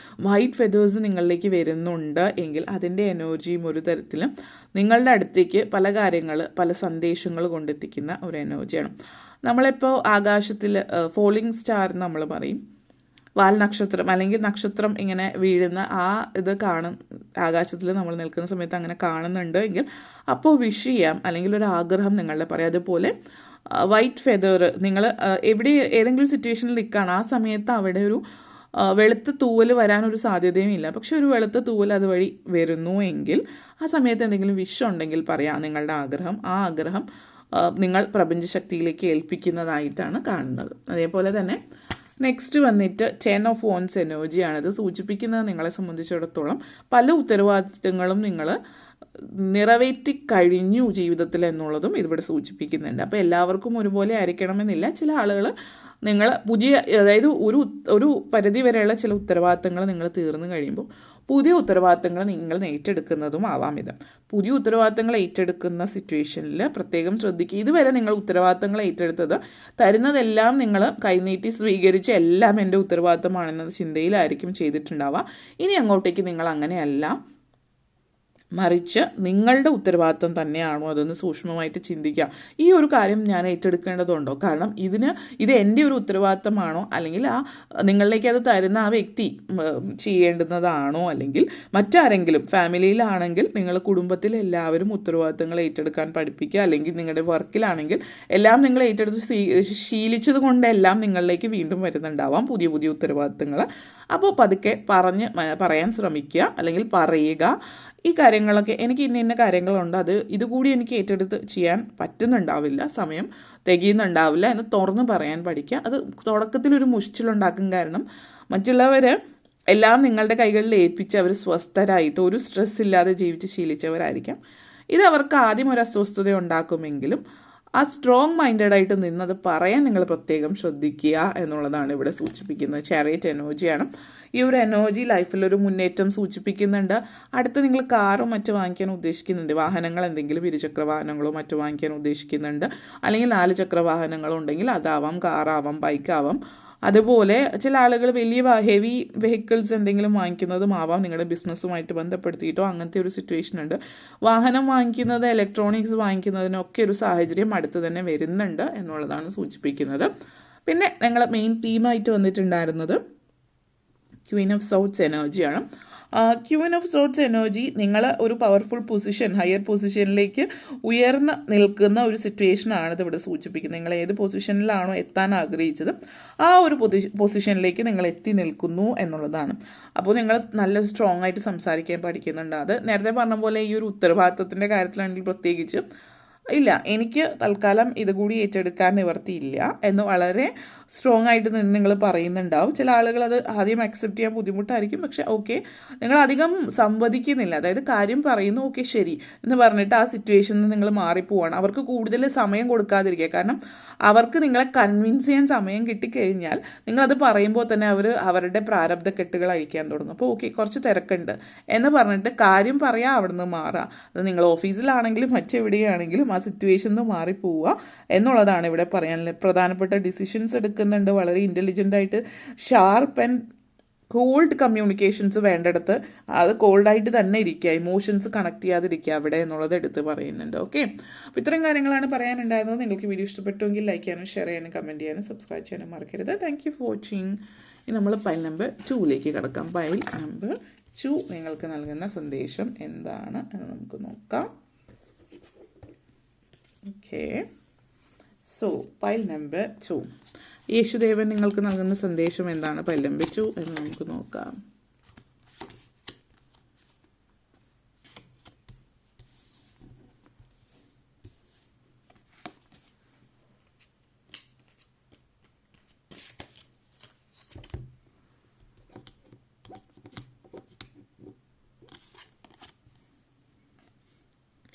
വൈറ്റ് ഫെതേഴ്സ് നിങ്ങളിലേക്ക് വരുന്നുണ്ട് എങ്കിൽ അതിൻ്റെ എനർജിയും ഒരു തരത്തിലും നിങ്ങളുടെ അടുത്തേക്ക് പല കാര്യങ്ങൾ, പല സന്ദേശങ്ങൾ കൊണ്ടെത്തിക്കുന്ന ഒരു എനർജിയാണ്. നമ്മളിപ്പോൾ ആകാശത്തിൽ ഫോളിങ് സ്റ്റാർ നമ്മൾ പറയും, വാൽനക്ഷത്രം അല്ലെങ്കിൽ നക്ഷത്രം ഇങ്ങനെ വീഴുന്ന ആ ഇത് ആകാശത്തിൽ നമ്മൾ നിൽക്കുന്ന സമയത്ത് അങ്ങനെ കാണുന്നുണ്ട് എങ്കിൽ അപ്പോൾ വിഷ് ചെയ്യാം, അല്ലെങ്കിൽ ഒരു ആഗ്രഹം നിങ്ങളുടെ പറയാം. അതുപോലെ വൈറ്റ് ഫെതർ, നിങ്ങൾ ഏതെങ്കിലും സിറ്റുവേഷനിൽ നിൽക്കുകയാണ്, ആ സമയത്ത് അവിടെ ഒരു വെളുത്ത തൂവൽ വരാനൊരു സാധ്യതയും ഇല്ല, പക്ഷെ ഒരു വെളുത്ത തൂവൽ അതുവഴി വരുന്നു എങ്കിൽ ആ സമയത്ത് എന്തെങ്കിലും വിഷ് ഉണ്ടെങ്കിൽ പറയാം നിങ്ങളുടെ ആഗ്രഹം. ആ ആഗ്രഹം നിങ്ങൾ പ്രപഞ്ചശക്തിയിലേക്ക് ഏൽപ്പിക്കുന്നതായിട്ടാണ് കാണുന്നത്. അതേപോലെ തന്നെ നെക്സ്റ്റ് വന്നിട്ട് 10 of Wands എനർജിയാണ്. ഇത് സൂചിപ്പിക്കുന്നത് നിങ്ങളെ സംബന്ധിച്ചിടത്തോളം പല ഉത്തരവാദിത്തങ്ങളും നിങ്ങൾ നിറവേറ്റി കഴിഞ്ഞു ജീവിതത്തിൽ എന്നുള്ളതും ഇതിവിടെ സൂചിപ്പിക്കുന്നുണ്ട്. അപ്പോൾ എല്ലാവർക്കും ഒരുപോലെ ആയിരിക്കണമെന്നില്ല. ചില ആളുകൾ നിങ്ങൾ അതായത് ഒരു പരിധി വരെയുള്ള ചില ഉത്തരവാദിത്തങ്ങൾ നിങ്ങൾ തീർന്നു കഴിയുമ്പോൾ പുതിയ ഉത്തരവാദിത്തങ്ങൾ നിങ്ങൾ ഏറ്റെടുക്കുന്നതും ആവാം. ഇത് പുതിയ ഉത്തരവാദിത്തങ്ങൾ ഏറ്റെടുക്കുന്ന സിറ്റുവേഷനിൽ പ്രത്യേകം ശ്രദ്ധിക്കുക. ഇതുവരെ നിങ്ങൾ ഉത്തരവാദിത്തങ്ങൾ ഏറ്റെടുത്തത് തരുന്നതെല്ലാം നിങ്ങൾ കൈനീട്ടി സ്വീകരിച്ച് എല്ലാം എൻ്റെ ഉത്തരവാദിത്തമാണെന്ന ചിന്തയിലായിരിക്കും ചെയ്തിട്ടുണ്ടാവുക. ഇനി അങ്ങോട്ടേക്ക് നിങ്ങൾ അങ്ങനെയല്ല, മറിച്ച് നിങ്ങളുടെ ഉത്തരവാദിത്തം തന്നെയാണോ അതൊന്ന് സൂക്ഷ്മമായിട്ട് ചിന്തിക്കുക. ഈ ഒരു കാര്യം ഞാൻ ഏറ്റെടുക്കേണ്ടതുണ്ടോ? കാരണം ഇത് എൻ്റെ ഒരു ഉത്തരവാദിത്തമാണോ, അല്ലെങ്കിൽ നിങ്ങളിലേക്ക് അത് തരുന്ന ആ വ്യക്തി ചെയ്യേണ്ടുന്നതാണോ, അല്ലെങ്കിൽ മറ്റാരെങ്കിലും ഫാമിലിയിലാണെങ്കിൽ നിങ്ങൾ കുടുംബത്തിൽ എല്ലാവരും ഉത്തരവാദിത്തങ്ങൾ ഏറ്റെടുക്കാൻ പഠിപ്പിക്കുക. അല്ലെങ്കിൽ നിങ്ങളുടെ വർക്കിലാണെങ്കിൽ എല്ലാം നിങ്ങൾ ഏറ്റെടുത്ത് ശീലിച്ചത് കൊണ്ടെല്ലാം നിങ്ങളിലേക്ക് വീണ്ടും വരുന്നുണ്ടാവാം പുതിയ പുതിയ ഉത്തരവാദിത്തങ്ങൾ. അപ്പോൾ പതുക്കെ പറയാൻ ശ്രമിക്കുക, അല്ലെങ്കിൽ പറയുക ഈ കാര്യങ്ങളൊക്കെ എനിക്ക് ഇന്ന കാര്യങ്ങളുണ്ട്, ഇതുകൂടി എനിക്ക് ഏറ്റെടുത്ത് ചെയ്യാൻ പറ്റുന്നുണ്ടാവില്ല, സമയം തികയുന്നുണ്ടാവില്ല എന്ന് തുറന്ന് പറയാൻ പഠിക്കുക. അത് തുടക്കത്തിലൊരു മുഷിച്ചിലുണ്ടാക്കും. കാരണം മറ്റുള്ളവർ എല്ലാം നിങ്ങളുടെ കൈകളിൽ ഏൽപ്പിച്ച് അവർ സ്വസ്ഥരായിട്ട് ഒരു സ്ട്രെസ് ഇല്ലാതെ ജീവിച്ച് ശീലിച്ചവരായിരിക്കാം. ഇത് അവർക്ക് ആദ്യം ഒരു അസ്വസ്ഥത ഉണ്ടാക്കുമെങ്കിലും ആ സ്ട്രോങ് മൈൻഡഡ് ആയിട്ട് നിന്നത് പറയാൻ നിങ്ങൾ പ്രത്യേകം ശ്രദ്ധിക്കുക എന്നുള്ളതാണ് ഇവിടെ സൂചിപ്പിക്കുന്നത്. ചാരിയറ്റ് എനർജിയാണ്. ഈ ഒരു എനർജി ലൈഫിലൊരു മുന്നേറ്റം സൂചിപ്പിക്കുന്നുണ്ട്. അടുത്ത് നിങ്ങൾ കാറോ മറ്റോ വാങ്ങിക്കാൻ ഉദ്ദേശിക്കുന്നുണ്ട്, വാഹനങ്ങൾ എന്തെങ്കിലും ഇരുചക്ര വാഹനങ്ങളോ മറ്റോ വാങ്ങിക്കാൻ ഉദ്ദേശിക്കുന്നുണ്ട്, അല്ലെങ്കിൽ 4 ചക്ര വാഹനങ്ങളോ ഉണ്ടെങ്കിൽ അതാവാം, കാറാവാം, ബൈക്കാവാം. അതുപോലെ ചില ആളുകൾ വലിയ ഹെവി വെഹിക്കിൾസ് എന്തെങ്കിലും വാങ്ങിക്കുന്നതും ആവാം, നിങ്ങളുടെ ബിസിനസ്സുമായിട്ട് ബന്ധപ്പെടുത്തിയിട്ടോ അങ്ങനത്തെ ഒരു സിറ്റുവേഷൻ ഉണ്ട്. വാഹനം വാങ്ങിക്കുന്നത്, ഇലക്ട്രോണിക്സ് വാങ്ങിക്കുന്നതിനൊക്കെ ഒരു സാഹചര്യം അടുത്ത് തന്നെ വരുന്നുണ്ട് എന്നുള്ളതാണ് സൂചിപ്പിക്കുന്നത്. പിന്നെ ഞങ്ങൾ മെയിൻ തീമായിട്ട് വന്നിട്ടുണ്ടായിരുന്നത് ക്വീൻ ഓഫ് സോർഡ്സ് എനർജിയാണ്. ക്വീൻ ഓഫ് സോർഡ്സ് എനർജി നിങ്ങൾ ഒരു പവർഫുൾ പൊസിഷൻ, ഹയർ പൊസിഷനിലേക്ക് ഉയർന്ന് നിൽക്കുന്ന ഒരു സിറ്റുവേഷനാണ് ഇത് ഇവിടെ സൂചിപ്പിക്കുന്നത്. നിങ്ങൾ ഏത് പൊസിഷനിലാണോ എത്താൻ ആഗ്രഹിച്ചത് ആ ഒരു പൊസിഷനിലേക്ക് നിങ്ങൾ എത്തി നിൽക്കുന്നു എന്നുള്ളതാണ്. അപ്പോൾ നിങ്ങൾ നല്ല സ്ട്രോങ് ആയിട്ട് സംസാരിക്കാൻ പഠിക്കുന്നുണ്ട്. അത് നേരത്തെ പറഞ്ഞ പോലെ ഈ ഒരു ഉത്തരവാദിത്വത്തിൻ്റെ കാര്യത്തിലാണെങ്കിൽ പ്രത്യേകിച്ച് ഇല്ല, എനിക്ക് തൽക്കാലം ഇതുകൂടി ഏറ്റെടുക്കാൻ നിവർത്തിയില്ല എന്ന് വളരെ സ്ട്രോങ് ആയിട്ട് നിങ്ങൾ പറയുന്നുണ്ടാവും. ചില ആളുകൾ അത് ആദ്യം അക്സെപ്റ്റ് ചെയ്യാൻ ബുദ്ധിമുട്ടായിരിക്കും. പക്ഷെ ഓക്കെ, നിങ്ങൾ അധികം സംവദിക്കുന്നില്ല, അതായത് കാര്യം പറയുന്നു, ഓക്കെ ശരി എന്ന് പറഞ്ഞിട്ട് ആ സിറ്റുവേഷനിൽ നിങ്ങൾ മാറിപ്പോവാണ്. അവർക്ക് കൂടുതൽ സമയം കൊടുക്കാതിരിക്കുക. കാരണം അവർക്ക് നിങ്ങളെ കൺവിൻസ് ചെയ്യാൻ സമയം കിട്ടിക്കഴിഞ്ഞാൽ നിങ്ങളത് പറയുമ്പോൾ തന്നെ അവർ അവരുടെ പ്രാരബ്ധക്കെട്ടുകൾ അഴിക്കാൻ തുടങ്ങും. അപ്പോൾ ഓക്കെ, കുറച്ച് തിരക്കുണ്ട് എന്ന് പറഞ്ഞിട്ട് കാര്യം പറയാം, അവിടെ നിന്ന് മാറുക. അത് നിങ്ങൾ ഓഫീസിലാണെങ്കിലും മറ്റെവിടെയാണെങ്കിലും ആ സിറ്റുവേഷനിൽ നിന്ന് മാറിപ്പോവുക എന്നുള്ളതാണ് ഇവിടെ പറയാനുള്ളത്. പ്രധാനപ്പെട്ട ഡിസിഷൻസ് എടുക്കുന്നുണ്ട്, വളരെ ഇൻ്റലിജൻ്റ് ആയിട്ട് ഷാർപ്പ് ആൻഡ് കോൾഡ് കമ്മ്യൂണിക്കേഷൻസ് വേണ്ടിടത്ത് അത് കോൾഡായിട്ട് തന്നെ ഇരിക്കുക, ഇമോഷൻസ് കണക്ട് ചെയ്യാതിരിക്കുക അവിടെ എന്നുള്ളത് എടുത്ത് പറയുന്നുണ്ട്. ഓക്കെ, അപ്പോൾ ഇത്രയും കാര്യങ്ങളാണ് പറയാനുണ്ടായിരുന്നത്. നിങ്ങൾക്ക് വീഡിയോ ഇഷ്ടപ്പെട്ടുവെങ്കിൽ ലൈക്ക് ചെയ്യാനും ഷെയർ ചെയ്യാനും കമൻറ്റ് ചെയ്യാനും സബ്സ്ക്രൈബ് ചെയ്യാനും മറക്കരുത്. Thank you for watching. ഇനി നമ്മൾ പൈൽ നമ്പർ 2ലേക്ക് കിടക്കാം. പൈൽ നമ്പർ 2 നിങ്ങൾക്ക് നൽകുന്ന സന്ദേശം എന്താണ് എന്ന് നമുക്ക് നോക്കാം. ഓക്കെ, സോ പൈൽ നമ്പർ 2, യേശുദേവൻ നിങ്ങൾക്ക് നൽകുന്ന സന്ദേശം എന്താണ് പൈൽ നമ്പർ 2 എന്ന് നമുക്ക് നോക്കാം.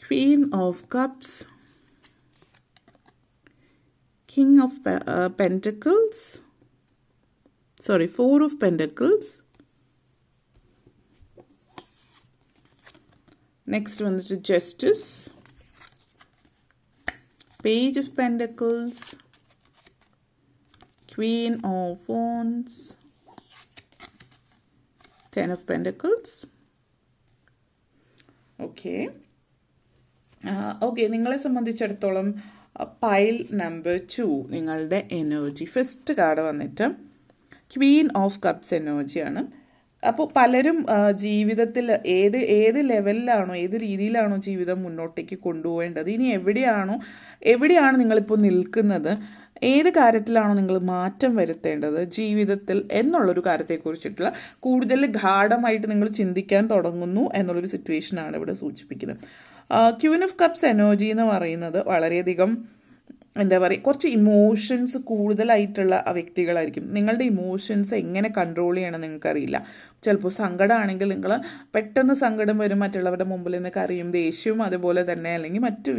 Queen of Cups, King of Pentacles, sorry, 4 of Pentacles. Next one is Justice, Page of Pentacles, Queen of Wands, 10 of Pentacles. Okay. Okay, നിങ്ങളെ സംബന്ധിച്ചിടത്തോളം പൈൽ നമ്പർ 2 നിങ്ങളുടെ എനർജി ഫസ്റ്റ് കാർഡ് വന്നിട്ട് ക്വീൻ ഓഫ് കപ്സ് എനർജിയാണ്. അപ്പോൾ പലരും ജീവിതത്തിൽ ഏത് ലെവലിലാണോ ഏത് രീതിയിലാണോ ജീവിതം മുന്നോട്ടേക്ക് കൊണ്ടുപോകേണ്ടത്, ഇനി എവിടെയാണ് നിങ്ങളിപ്പോൾ നിൽക്കുന്നത്, ഏത് കാര്യത്തിലാണോ നിങ്ങൾ മാറ്റം വരുത്തേണ്ടത് ജീവിതത്തിൽ എന്നുള്ളൊരു കാര്യത്തെക്കുറിച്ചിട്ടുള്ള കൂടുതൽ ഗാഢമായിട്ട് നിങ്ങൾ ചിന്തിക്കാൻ തുടങ്ങുന്നു എന്നുള്ളൊരു സിറ്റുവേഷനാണ് ഇവിടെ സൂചിപ്പിക്കുന്നത്. ക്വീൻ ഓഫ് കപ്സ് എനർജി എന്ന് പറയുന്നത് വളരെയധികം എന്താ പറയുക, കുറച്ച് ഇമോഷൻസ് കൂടുതലായിട്ടുള്ള വ്യക്തികളായിരിക്കും. നിങ്ങളുടെ ഇമോഷൻസ് എങ്ങനെ കൺട്രോൾ ചെയ്യണം നിങ്ങൾക്കറിയില്ല. ചിലപ്പോൾ സങ്കടമാണെങ്കിൽ നിങ്ങൾ പെട്ടെന്ന് സങ്കടം വരും, മറ്റുള്ളവരുടെ മുമ്പിൽ നിന്ന് കരയും, ദേഷ്യവും അതുപോലെ തന്നെ, അല്ലെങ്കിൽ മറ്റു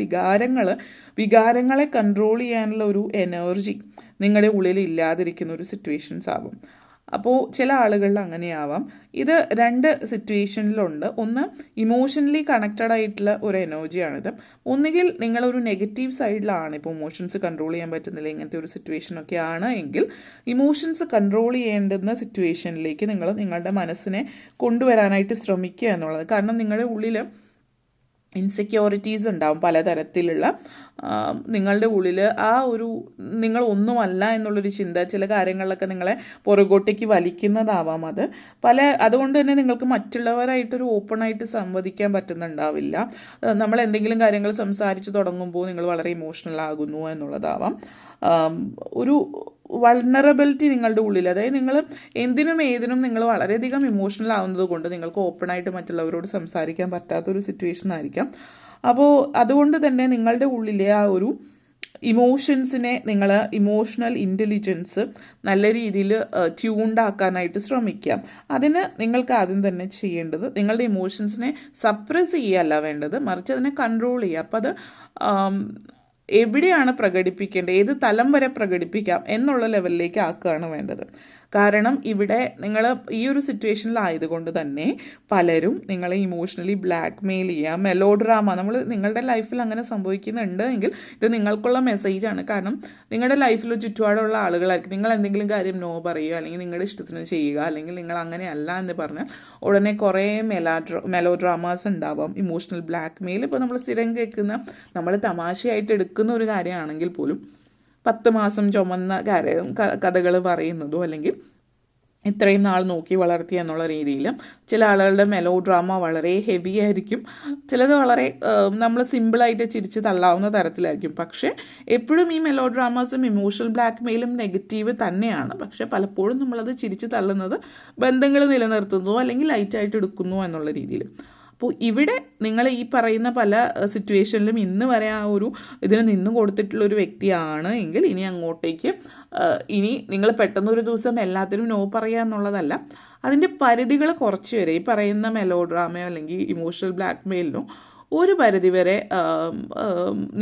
വികാരങ്ങളെ കൺട്രോൾ ചെയ്യാനുള്ള ഒരു എനർജി നിങ്ങളുടെ ഉള്ളിൽ ഇല്ലാതിരിക്കുന്ന ഒരു സിറ്റുവേഷൻസ് ആവും. അപ്പോൾ ചില ആളുകളിൽ അങ്ങനെയാവാം. ഇത് 2 സിറ്റുവേഷനിലുണ്ട്. ഒന്ന്, ഇമോഷണലി കണക്റ്റഡ് ആയിട്ടുള്ള ഒരു എനർജിയാണിത്. ഒന്നുകിൽ നിങ്ങളൊരു നെഗറ്റീവ് സൈഡിലാണ്, ഇപ്പോൾ ഇമോഷൻസ് കൺട്രോൾ ചെയ്യാൻ പറ്റുന്നില്ല, ഇങ്ങനത്തെ ഒരു സിറ്റുവേഷനൊക്കെ ആണ് എങ്കിൽ ഇമോഷൻസ് കൺട്രോൾ ചെയ്യേണ്ടുന്ന സിറ്റുവേഷനിലേക്ക് നിങ്ങൾ നിങ്ങളുടെ മനസ്സിനെ കൊണ്ടുവരാനായിട്ട് ശ്രമിക്കുക എന്നുള്ളത്. കാരണം നിങ്ങളുടെ ഉള്ളിൽ ഇൻസെക്യൂരിറ്റീസ് ഉണ്ടാവും പലതരത്തിലുള്ള. നിങ്ങളുടെ ഉള്ളിൽ ആ ഒരു നിങ്ങൾ ഒന്നുമല്ല എന്നുള്ളൊരു ചിന്ത ചില കാര്യങ്ങളിലൊക്കെ നിങ്ങളെ പുറകോട്ടേക്ക് വലിക്കുന്നതാവാം. അതുകൊണ്ട് തന്നെ നിങ്ങൾക്ക് മറ്റുള്ളവരായിട്ടൊരു ഓപ്പണായിട്ട് സംവദിക്കാൻ പറ്റുന്നുണ്ടാവില്ല. നമ്മൾ എന്തെങ്കിലും കാര്യങ്ങൾ സംസാരിച്ച് തുടങ്ങുമ്പോൾ നിങ്ങൾ വളരെ ഇമോഷണൽ ആകുന്നു എന്നുള്ളതാവാം. ഒരു വൾണറബിലിറ്റി നിങ്ങളുടെ ഉള്ളിൽ, അതായത് നിങ്ങൾ എന്തിനും ഏതിനും നിങ്ങൾ വളരെയധികം ഇമോഷണൽ ആവുന്നത് കൊണ്ട് നിങ്ങൾക്ക് ഓപ്പണായിട്ട് മറ്റുള്ളവരോട് സംസാരിക്കാൻ പറ്റാത്തൊരു സിറ്റുവേഷൻ ആയിരിക്കാം. അപ്പോൾ അതുകൊണ്ട് തന്നെ നിങ്ങളുടെ ഉള്ളിലെ ആ ഒരു ഇമോഷൻസിനെ നിങ്ങൾ ഇമോഷണൽ ഇൻ്റലിജൻസ് നല്ല രീതിയിൽ ട്യൂൺഡ് ആക്കാനായിട്ട് ശ്രമിക്കാം. അതിന് നിങ്ങൾക്ക് ആദ്യം തന്നെ ചെയ്യേണ്ടത് നിങ്ങളുടെ ഇമോഷൻസിനെ സപ്രസ് ചെയ്യുകയല്ല വേണ്ടത്, മറിച്ച് അതിനെ കൺട്രോൾ ചെയ്യുക. അപ്പോൾ അത് എവിടെയാണ് പ്രകടിപ്പിക്കേണ്ടത്, ഏത് തലം വരെ പ്രകടിപ്പിക്കാം എന്നുള്ള ലെവലിലേക്ക് ആക്കുകയാണ് വേണ്ടത്. കാരണം ഇവിടെ നിങ്ങൾ ഈ ഒരു സിറ്റുവേഷനിലായതുകൊണ്ട് തന്നെ പലരും നിങ്ങളെ ഇമോഷണലി ബ്ലാക്ക് മെയിൽ ചെയ്യുക, മെലോ ഡ്രാമ, നിങ്ങളുടെ ലൈഫിൽ അങ്ങനെ സംഭവിക്കുന്നുണ്ട് എങ്കിൽ ഇത് നിങ്ങൾക്കുള്ള മെസ്സേജാണ്. കാരണം നിങ്ങളുടെ ലൈഫിൽ ചുറ്റുപാടുള്ള ആളുകളായിരിക്കും നിങ്ങൾ എന്തെങ്കിലും കാര്യം നോ പറയുക, അല്ലെങ്കിൽ നിങ്ങളുടെ ഇഷ്ടത്തിന് ചെയ്യുക, അല്ലെങ്കിൽ നിങ്ങൾ അങ്ങനെയല്ല എന്ന് പറഞ്ഞാൽ ഉടനെ കുറേ മെലോ ഡ്രാമാസ് ഉണ്ടാവാം, ഇമോഷണൽ ബ്ലാക്ക് മെയിൽ. ഇപ്പോൾ നമ്മൾ സ്ഥിരം കേൾക്കുന്ന, നമ്മൾ തമാശയായിട്ട് എടുക്കുന്ന ഒരു കാര്യമാണെങ്കിൽ പോലും 10 മാസം ചുമന്ന കഥകൾ പറയുന്നതോ അല്ലെങ്കിൽ ഇത്രയും നാൾ നോക്കി വളർത്തി എന്നുള്ള രീതിയിൽ ചില ആളുകളുടെ മെലോ ഡ്രാമ വളരെ ഹെവി ആയിരിക്കും, ചിലത് വളരെ നമ്മൾ സിമ്പിളായിട്ട് ചിരിച്ച് തള്ളാവുന്ന തരത്തിലായിരിക്കും. പക്ഷേ എപ്പോഴും ഈ മെലോ ഡ്രാമാസും ഇമോഷണൽ ബ്ലാക്ക് മെയിലും നെഗറ്റീവ് തന്നെയാണ്. പക്ഷേ പലപ്പോഴും നമ്മളത് ചിരിച്ച് തള്ളുന്നത് ബന്ധങ്ങൾ നിലനിർത്തുന്നു അല്ലെങ്കിൽ ലൈറ്റായിട്ട് എടുക്കുന്നു എന്നുള്ള രീതിയിൽ. അപ്പോൾ ഇവിടെ നിങ്ങൾ ഈ പറയുന്ന പല സിറ്റുവേഷനിലും ഇന്ന് വരെ ആ ഒരു ഇതിന് നിന്ന് കൊടുത്തിട്ടുള്ളൊരു വ്യക്തിയാണ് എങ്കിൽ ഇനി അങ്ങോട്ടേക്ക് ഇനി നിങ്ങൾ പെട്ടെന്നൊരു ദിവസം എല്ലാത്തിനും നോ പറയുക എന്നുള്ളതല്ല, അതിൻ്റെ പരിധികൾ കുറച്ച് വരെ ഈ പറയുന്ന മെലോ ഡ്രാമയോ അല്ലെങ്കിൽ ഇമോഷണൽ ബ്ലാക്ക് മെയിലിനോ ഒരു പരിധിവരെ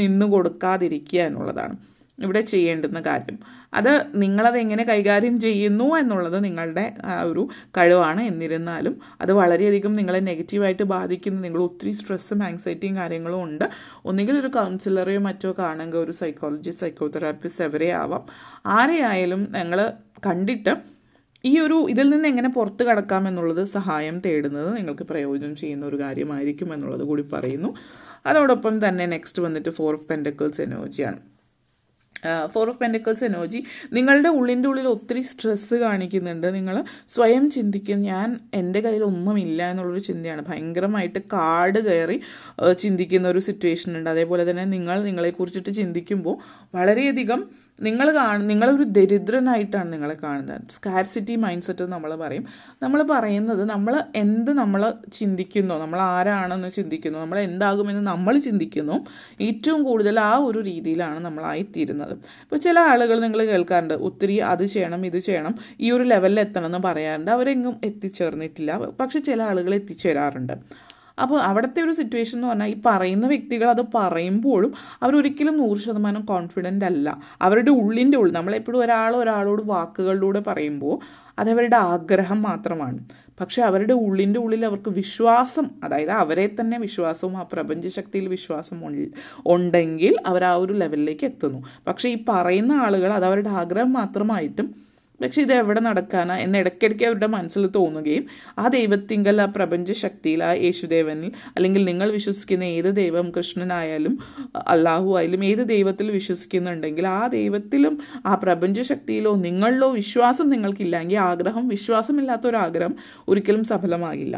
നിന്ന് കൊടുക്കാതിരിക്കുക എന്നുള്ളതാണ് ഇവിടെ ചെയ്യേണ്ടുന്ന കാര്യം. അത് നിങ്ങളത് എങ്ങനെ കൈകാര്യം ചെയ്യുന്നു എന്നുള്ളത് നിങ്ങളുടെ ഒരു കഴിവാണ്. എന്നിരുന്നാലും അത് വളരെയധികം നിങ്ങളെ നെഗറ്റീവായിട്ട് ബാധിക്കുന്ന, നിങ്ങൾ ഒത്തിരി സ്ട്രെസ്സും ആങ്സൈറ്റിയും കാര്യങ്ങളും ഉണ്ട്, ഒന്നുകിൽ ഒരു കൗൺസിലറെയോ മറ്റോ കാണുക, ഒരു സൈക്കോളജിസ്റ്റ്, സൈക്കോതെറാപ്പിസ്റ്റ്, എവരെ ആവാം, ആരെയായാലും ഞങ്ങൾ കണ്ടിട്ട് ഈ ഒരു ഇതിൽ നിന്ന് എങ്ങനെ പുറത്ത് കടക്കാമെന്നുള്ളത് സഹായം തേടുന്നത് നിങ്ങൾക്ക് പ്രയോജനം ചെയ്യുന്ന ഒരു കാര്യമായിരിക്കും എന്നുള്ളത് കൂടി പറയുന്നു. അതോടൊപ്പം തന്നെ നെക്സ്റ്റ് വന്നിട്ട് 4 ഓഫ് പെൻറ്റക്കിൾസ് എനർജിയാണ്. 4 ഓഫ് പെൻറ്റക്കിൾസ് എനർജി നിങ്ങളുടെ ഉള്ളിൻ്റെ ഉള്ളിൽ ഒത്തിരി സ്ട്രെസ്സ് കാണിക്കുന്നുണ്ട്. നിങ്ങൾ സ്വയം ചിന്തിക്കും, ഞാൻ എൻ്റെ കയ്യിൽ ഒന്നുമില്ല എന്നുള്ളൊരു ചിന്തയാണ്. ഭയങ്കരമായിട്ട് കാട് കയറി ചിന്തിക്കുന്ന ഒരു സിറ്റുവേഷൻ ഉണ്ട്. അതേപോലെ തന്നെ നിങ്ങളെക്കുറിച്ചിട്ട് ചിന്തിക്കുമ്പോൾ വളരെയധികം നിങ്ങളൊരു ദരിദ്രനായിട്ടാണ് നിങ്ങളെ കാണുന്നത്. സ്കാർസിറ്റി മൈൻഡ് സെറ്റ് നമ്മൾ പറയും. നമ്മൾ പറയുന്നത് നമ്മൾ ചിന്തിക്കുന്നോ, നമ്മൾ ആരാണെന്ന് ചിന്തിക്കുന്നോ, നമ്മൾ എന്താകുമെന്ന് നമ്മൾ ചിന്തിക്കുന്നോ, ഏറ്റവും കൂടുതൽ ആ ഒരു രീതിയിലാണ് നമ്മളായിത്തീരുന്നത്. ഇപ്പോൾ ചില ആളുകൾ നിങ്ങൾ കേൾക്കാറുണ്ട്, ഒത്തിരി അത് ചെയ്യണം ഇത് ചെയ്യണം ഈ ഒരു ലെവലിൽ എത്തണം എന്ന് പറയാറുണ്ട്. അവരെങ്ങും എത്തിച്ചേർന്നിട്ടില്ല, പക്ഷെ ചില ആളുകൾ എത്തിച്ചേരാറുണ്ട്. അപ്പോൾ അവിടുത്തെ ഒരു സിറ്റുവേഷൻ എന്ന് പറഞ്ഞാൽ ഈ പറയുന്ന വ്യക്തികൾ അത് പറയുമ്പോഴും അവരൊരിക്കലും 100% കോൺഫിഡൻ്റ് അല്ല. അവരുടെ ഉള്ളിൻ്റെ ഉള്ളിൽ നമ്മളെപ്പോഴും ഒരാളോട് വാക്കുകളിലൂടെ പറയുമ്പോൾ അതവരുടെ ആഗ്രഹം മാത്രമാണ്. പക്ഷെ അവരുടെ ഉള്ളിൻ്റെ ഉള്ളിൽ അവർക്ക് വിശ്വാസം, അതായത് അവരെ തന്നെ വിശ്വാസവും ആ പ്രപഞ്ചശക്തിയിൽ വിശ്വാസം ഉണ്ടെങ്കിൽ അവർ ആ ഒരു ലെവലിലേക്ക് എത്തുന്നു. പക്ഷേ ഈ പറയുന്ന ആളുകൾ അത് അവരുടെ ആഗ്രഹം മാത്രമായിട്ടും പക്ഷെ ഇത് എവിടെ നടക്കാനാ എന്ന് ഇടയ്ക്കിടയ്ക്ക് അവരുടെ മനസ്സിൽ തോന്നുകയും ആ ദൈവത്തിങ്കൽ, ആ പ്രപഞ്ചശക്തിയിൽ, ആ യേശുദേവനിൽ, അല്ലെങ്കിൽ നിങ്ങൾ വിശ്വസിക്കുന്ന ഏത് ദൈവം, കൃഷ്ണനായാലും അള്ളാഹു ആയാലും ഏത് ദൈവത്തിൽ വിശ്വസിക്കുന്നുണ്ടെങ്കിൽ ആ ദൈവത്തിലും ആ പ്രപഞ്ചശക്തിയിലോ നിങ്ങളിലോ വിശ്വാസം നിങ്ങൾക്കില്ലെങ്കിൽ വിശ്വാസമില്ലാത്തൊരാഗ്രഹം ഒരിക്കലും സഫലമാകില്ല.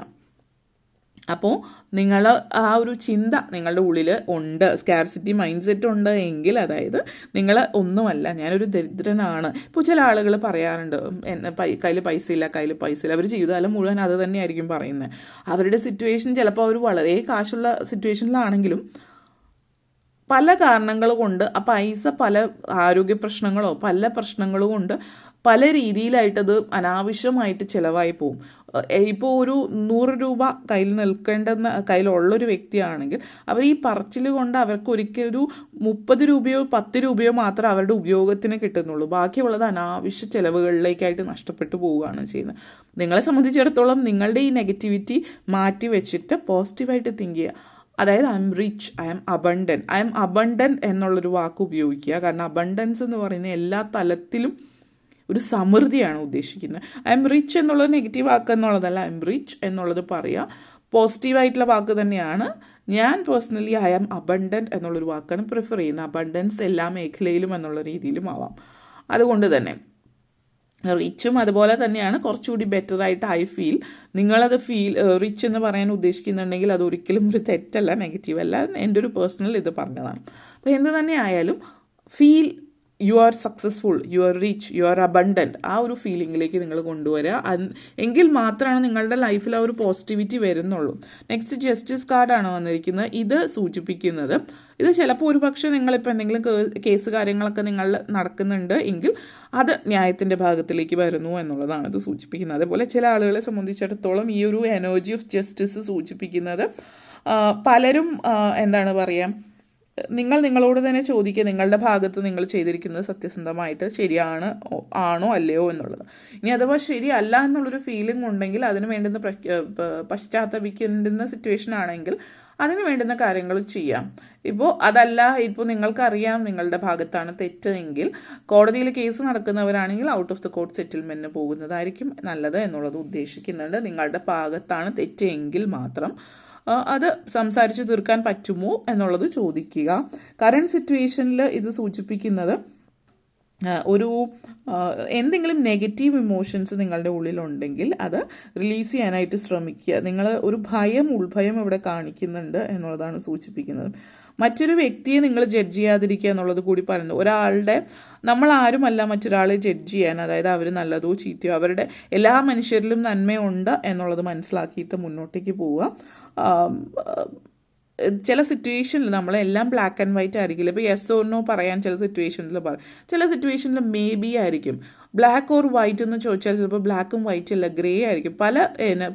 അപ്പോൾ നിങ്ങൾ ആ ഒരു ചിന്ത നിങ്ങളുടെ ഉള്ളിൽ ഉണ്ട്, സ്കാർസിറ്റി മൈൻഡ് സെറ്റ് ഉണ്ട് എങ്കിൽ, അതായത് നിങ്ങൾ ഒന്നുമല്ല, ഞാനൊരു ദരിദ്രനാണ്. ഇപ്പോൾ ചില ആളുകൾ പറയാറുണ്ട്, കയ്യിൽ പൈസ ഇല്ല. അവർ ജീവിതകാലം മുഴുവൻ അത് തന്നെയായിരിക്കും പറയുന്നത്. അവരുടെ സിറ്റുവേഷൻ ചിലപ്പോൾ അവർ വളരെ കാശുള്ള സിറ്റുവേഷനിലാണെങ്കിലും പല കാരണങ്ങൾ കൊണ്ട് ആ പൈസ പല ആരോഗ്യ പ്രശ്നങ്ങളോ പല പ്രശ്നങ്ങളും കൊണ്ട് പല രീതിയിലായിട്ടത് അനാവശ്യമായിട്ട് ചിലവായി പോവും. ഇപ്പോൾ ഒരു 100 രൂപ കയ്യിലുള്ളൊരു വ്യക്തിയാണെങ്കിൽ അവർ ഈ പറച്ചിൽ കൊണ്ട് അവർക്ക് ഒരിക്കലും 30 രൂപയോ 10 രൂപയോ മാത്രമേ അവരുടെ ഉപയോഗത്തിന് കിട്ടുന്നുള്ളൂ. ബാക്കിയുള്ളത് അനാവശ്യ ചിലവുകളിലേക്കായിട്ട് നഷ്ടപ്പെട്ടു പോവുകയാണ് ചെയ്യുന്നത്. നിങ്ങളെ സംബന്ധിച്ചിടത്തോളം നിങ്ങളുടെ ഈ നെഗറ്റിവിറ്റി മാറ്റി വെച്ചിട്ട് പോസിറ്റീവായിട്ട് തിങ്ക് ചെയ്യുക. അതായത് I M rich, I M abundant എന്നുള്ളൊരു വാക്ക് ഉപയോഗിക്കുക. കാരണം അബണ്ടൻസ് എന്ന് പറയുന്ന എല്ലാ തലത്തിലും ഒരു സമൃദ്ധിയാണ് ഉദ്ദേശിക്കുന്നത്. ഐ എം റിച്ച് എന്നുള്ളത് നെഗറ്റീവ് വാക്ക് എന്നുള്ളതല്ല, ഐ എം റിച്ച് എന്നുള്ളത് പറയുക പോസിറ്റീവായിട്ടുള്ള വാക്ക് തന്നെയാണ്. ഞാൻ പേഴ്സണലി ഐ ആം അബണ്ടൻറ്റ് എന്നുള്ളൊരു വാക്കാണ് പ്രിഫർ ചെയ്യുന്നത്. അബണ്ടൻസ് എല്ലാ മേഖലയിലും എന്നുള്ള രീതിയിലും ആവാം. അതുകൊണ്ട് തന്നെ റിച്ചും അതുപോലെ തന്നെയാണ് കുറച്ചുകൂടി ബെറ്ററായിട്ട് ഐ ഫീൽ. നിങ്ങളത് റിച്ച് എന്ന് പറയാൻ ഉദ്ദേശിക്കുന്നുണ്ടെങ്കിൽ അതൊരിക്കലും ഒരു തെറ്റല്ല, നെഗറ്റീവ് അല്ല. എൻ്റെ ഒരു പേഴ്സണൽ ഇത് പറഞ്ഞതാണ്. അപ്പോൾ എന്ത് തന്നെ ആയാലും feel you are successful, you are rich, you are abundant, ആ ഒരു ഫീലിങ്ങിലേക്ക് നിങ്ങൾ കൊണ്ടുവരിക. എങ്കിൽ മാത്രമാണ് നിങ്ങളുടെ ലൈഫിൽ ആ ഒരു പോസിറ്റിവിറ്റി വരുന്നുള്ളൂ. നെക്സ്റ്റ് ജസ്റ്റിസ് കാർഡാണ് വന്നിരിക്കുന്നത്. ഇത് സൂചിപ്പിക്കുന്നത്, ഇത് ചിലപ്പോൾ ഒരു പക്ഷേ നിങ്ങളിപ്പോൾ എന്തെങ്കിലും കേസ് കാര്യങ്ങളൊക്കെ നിങ്ങൾ നടക്കുന്നുണ്ട് എങ്കിൽ അത് ന്യായത്തിൻ്റെ ഭാഗത്തിലേക്ക് വരുന്നു എന്നുള്ളതാണ് ഇത് സൂചിപ്പിക്കുന്നത്. അതേപോലെ ചില ആളുകളെ സംബന്ധിച്ചിടത്തോളം ഈ ഒരു എനർജി ഓഫ് ജസ്റ്റിസ് സൂചിപ്പിക്കുന്നത് പലരും എന്താണ് പറയുക, നിങ്ങൾ നിങ്ങളോട് തന്നെ ചോദിക്കുക, നിങ്ങളുടെ ഭാഗത്ത് നിങ്ങൾ ചെയ്തിരിക്കുന്നത് സത്യസന്ധമായിട്ട് ആണോ അല്ലയോ എന്നുള്ളത്. ഇനി അഥവാ ശരിയല്ല എന്നുള്ളൊരു ഫീലിംഗ് ഉണ്ടെങ്കിൽ അതിന് വേണ്ടുന്ന പശ്ചാത്തപിക്കേണ്ടുന്ന സിറ്റുവേഷൻ ആണെങ്കിൽ അതിന് വേണ്ടുന്ന കാര്യങ്ങൾ ചെയ്യാം. അതല്ല, നിങ്ങൾക്കറിയാം നിങ്ങളുടെ ഭാഗത്താണ് തെറ്റ് എങ്കിൽ കോടതിയിൽ കേസ് നടക്കുന്നവരാണെങ്കിൽ ഔട്ട് ഓഫ് ദ കോർട്ട് സെറ്റിൽമെന്റിന് പോകുന്നതായിരിക്കും നല്ലത് എന്നുള്ളത് ഉദ്ദേശിക്കുന്നുണ്ട്. നിങ്ങളുടെ ഭാഗത്താണ് തെറ്റ് എങ്കിൽ മാത്രം അത് സംസാരിച്ച് തീർക്കാൻ പറ്റുമോ എന്നുള്ളത് ചോദിക്കുക. കറണ്ട് സിറ്റുവേഷനിൽ ഇത് സൂചിപ്പിക്കുന്നത് എന്തെങ്കിലും നെഗറ്റീവ് ഇമോഷൻസ് നിങ്ങളുടെ ഉള്ളിലുണ്ടെങ്കിൽ അത് റിലീസ് ചെയ്യാനായിട്ട് ശ്രമിക്കുക. നിങ്ങൾ ഒരു ഉൾഭയം ഇവിടെ കാണിക്കുന്നുണ്ട് എന്നുള്ളതാണ് സൂചിപ്പിക്കുന്നത്. മറ്റൊരു വ്യക്തിയെ നിങ്ങൾ ജഡ്ജ് ചെയ്യാതിരിക്കുക എന്നുള്ളത് കൂടി പറയുന്നത്. നമ്മൾ ആരുമല്ല മറ്റൊരാളെ ജഡ്ജ് ചെയ്യാൻ, അതായത് അവർ നല്ലതോ ചീത്തയോ, അവരുടെ എല്ലാ മനുഷ്യരിലും നന്മയുണ്ട് എന്നുള്ളത് മനസ്സിലാക്കിയിട്ട് മുന്നോട്ടേക്ക് പോവുക. ചില സിറ്റുവേഷനിൽ നമ്മളെല്ലാം ബ്ലാക്ക് ആൻഡ് വൈറ്റ് ആയിരിക്കില്ല. യെസ് ഓർ നോ പറയാൻ ചില സിറ്റുവേഷനിൽ പറയും, ചില സിറ്റുവേഷനിൽ മേ ബി ആയിരിക്കും. ബ്ലാക്ക് ഓർ വൈറ്റ് എന്ന് ചോദിച്ചാൽ ചിലപ്പോൾ ബ്ലാക്കും വൈറ്റും അല്ല, ഗ്രേ ആയിരിക്കും.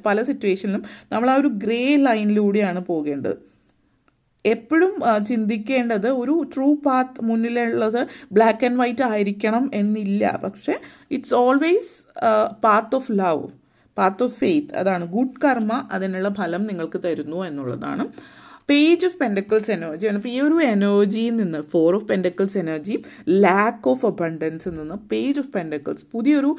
പല സിറ്റുവേഷനിലും നമ്മൾ ആ ഒരു ഗ്രേ ലൈനിലൂടെയാണ് പോകേണ്ടത്. എപ്പോഴും ചിന്തിക്കേണ്ടത് ഒരു ട്രൂ പാത്ത് മുന്നിലുള്ളത് ബ്ലാക്ക് ആൻഡ് വൈറ്റ് ആയിരിക്കണം എന്നില്ല. പക്ഷേ it's always path of love, path of faith. അതാണ് ഗുഡ് കർമ്മ, അതിനുള്ള ഫലം നിങ്ങൾക്ക് തരുന്നു എന്നുള്ളതാണ്. പേജ് ഓഫ് പെൻഡക്കിൾസ് എനർജിയാണ്. ഈ ഒരു എനർജിയിൽ നിന്ന് 4 of pentacles energy, lack of അബണ്ടൻസിൽ നിന്ന് പേജ് ഓഫ് പെൻഡക്കിൾസ്, പുതിയൊരു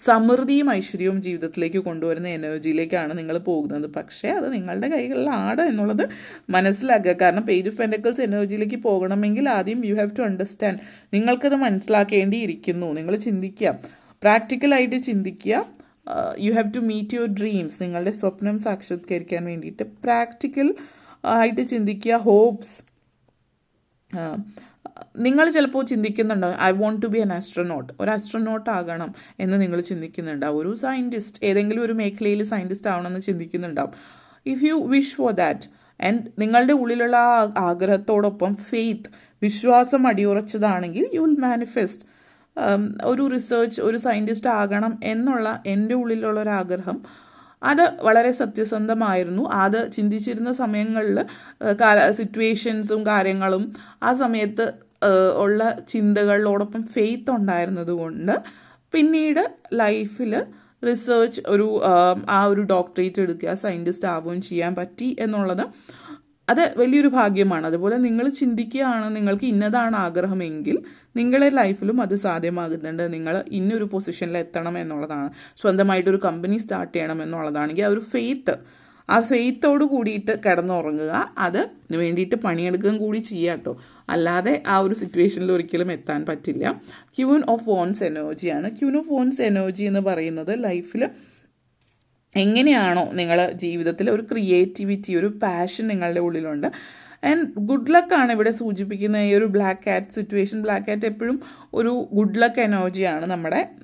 സമൃദ്ധിയും ഐശ്വര്യവും ജീവിതത്തിലേക്ക് കൊണ്ടുവരുന്ന എനർജിയിലേക്കാണ് നിങ്ങൾ പോകുന്നത്. പക്ഷേ അത് നിങ്ങളുടെ കൈകളിലാണ് എന്നുള്ളത് മനസ്സിലാക്കുക. കാരണം പേജ് ഓഫ് പെൻഡക്കിൾസ് എനർജിയിലേക്ക് പോകണമെങ്കിൽ ആദ്യം യു ഹാവ് ടു അണ്ടർസ്റ്റാൻഡ്, നിങ്ങൾക്കത് മനസ്സിലാക്കേണ്ടിയിരിക്കുന്നു. നിങ്ങൾ ചിന്തിക്കുക, പ്രാക്ടിക്കലായിട്ട് ചിന്തിക്കുക. You have to meet your dreams. നിങ്ങളുടെ സ്വപ്നം സാക്ഷാത്കരിക്കാൻ വേണ്ടിയിട്ട് പ്രാക്ടിക്കൽ ആയിട്ട് ചിന്തിക്കുക. ഹോപ്സ്, നിങ്ങൾ ചിലപ്പോൾ ചിന്തിക്കുന്നുണ്ടാവും I want to be an astronaut, ഒരു ആസ്ട്രോനോട്ട് ആകണം എന്ന് നിങ്ങൾ ചിന്തിക്കുന്നുണ്ടാവും. ഒരു സയൻറ്റിസ്റ്റ്, ഏതെങ്കിലും ഒരു മേഖലയിൽ സയൻറ്റിസ്റ്റ് ആവണമെന്ന് ചിന്തിക്കുന്നുണ്ടാവും. If you wish for that and നിങ്ങളുടെ ഉള്ളിലുള്ള ആ ആഗ്രഹത്തോടൊപ്പം ഫെയ്ത്ത്, വിശ്വാസം അടിയുറച്ചതാണെങ്കിൽ യു വിൽ മാനിഫെസ്റ്റ്. ഒരു സയൻറ്റിസ്റ്റ് ആകണം എന്നുള്ള എൻ്റെ ഉള്ളിലുള്ളൊരാഗ്രഹം അത് വളരെ സത്യസന്ധമായിരുന്നു. അത് ചിന്തിച്ചിരുന്ന സമയങ്ങളിൽ സിറ്റുവേഷൻസും കാര്യങ്ങളും ആ സമയത്ത് ഉള്ള ചിന്തകളിലോടൊപ്പം ഫെയ്ത്ത് ഉണ്ടായിരുന്നത് കൊണ്ട് പിന്നീട് ലൈഫിൽ റിസർച്ച് ആ ഒരു ഡോക്ടറേറ്റ് എടുക്കുക, സയൻറ്റിസ്റ്റ് ആവുകയും ചെയ്യാൻ പറ്റി എന്നുള്ളത് അത് വലിയൊരു ഭാഗ്യമാണ്. അതുപോലെ നിങ്ങൾ ചിന്തിക്കുകയാണ് നിങ്ങൾക്ക് ഇന്നതാണ് ആഗ്രഹമെങ്കിൽ നിങ്ങളുടെ ലൈഫിലും അത് സാധ്യമാകുന്നുണ്ട്. നിങ്ങൾ ഇന്നൊരു പൊസിഷനിൽ എത്തണം എന്നുള്ളതാണ്, സ്വന്തമായിട്ടൊരു കമ്പനി സ്റ്റാർട്ട് ചെയ്യണം എന്നുള്ളതാണെങ്കിൽ ആ ഫെയ്ത്തോട് കൂടിയിട്ട് കിടന്നുറങ്ങുക, അതിന് വേണ്ടിയിട്ട് പണിയെടുക്കുകയും കൂടി ചെയ്യാം കേട്ടോ. അല്ലാതെ ആ ഒരു സിറ്റുവേഷനിൽ ഒരിക്കലും എത്താൻ പറ്റില്ല. ക്യൂൻ ഓഫ് വോൺസ് എനർജിയാണ്. ക്യൂൻ ഓഫ് വോൺസ് എനർജി എന്ന് പറയുന്നത് ലൈഫിൽ എങ്ങനെയാണോ നിങ്ങൾ ജീവിതത്തിൽ ഒരു ക്രിയേറ്റിവിറ്റി, ഒരു പാഷൻ നിങ്ങളുടെ ഉള്ളിലുണ്ട്. ആൻഡ് ഗുഡ് ലക്കാണ് ഇവിടെ സൂചിപ്പിക്കുന്ന ഈ ഒരു black cat situation. Black cat എപ്പോഴും ഒരു ഗുഡ് ലക്ക് എനർജിയാണ്.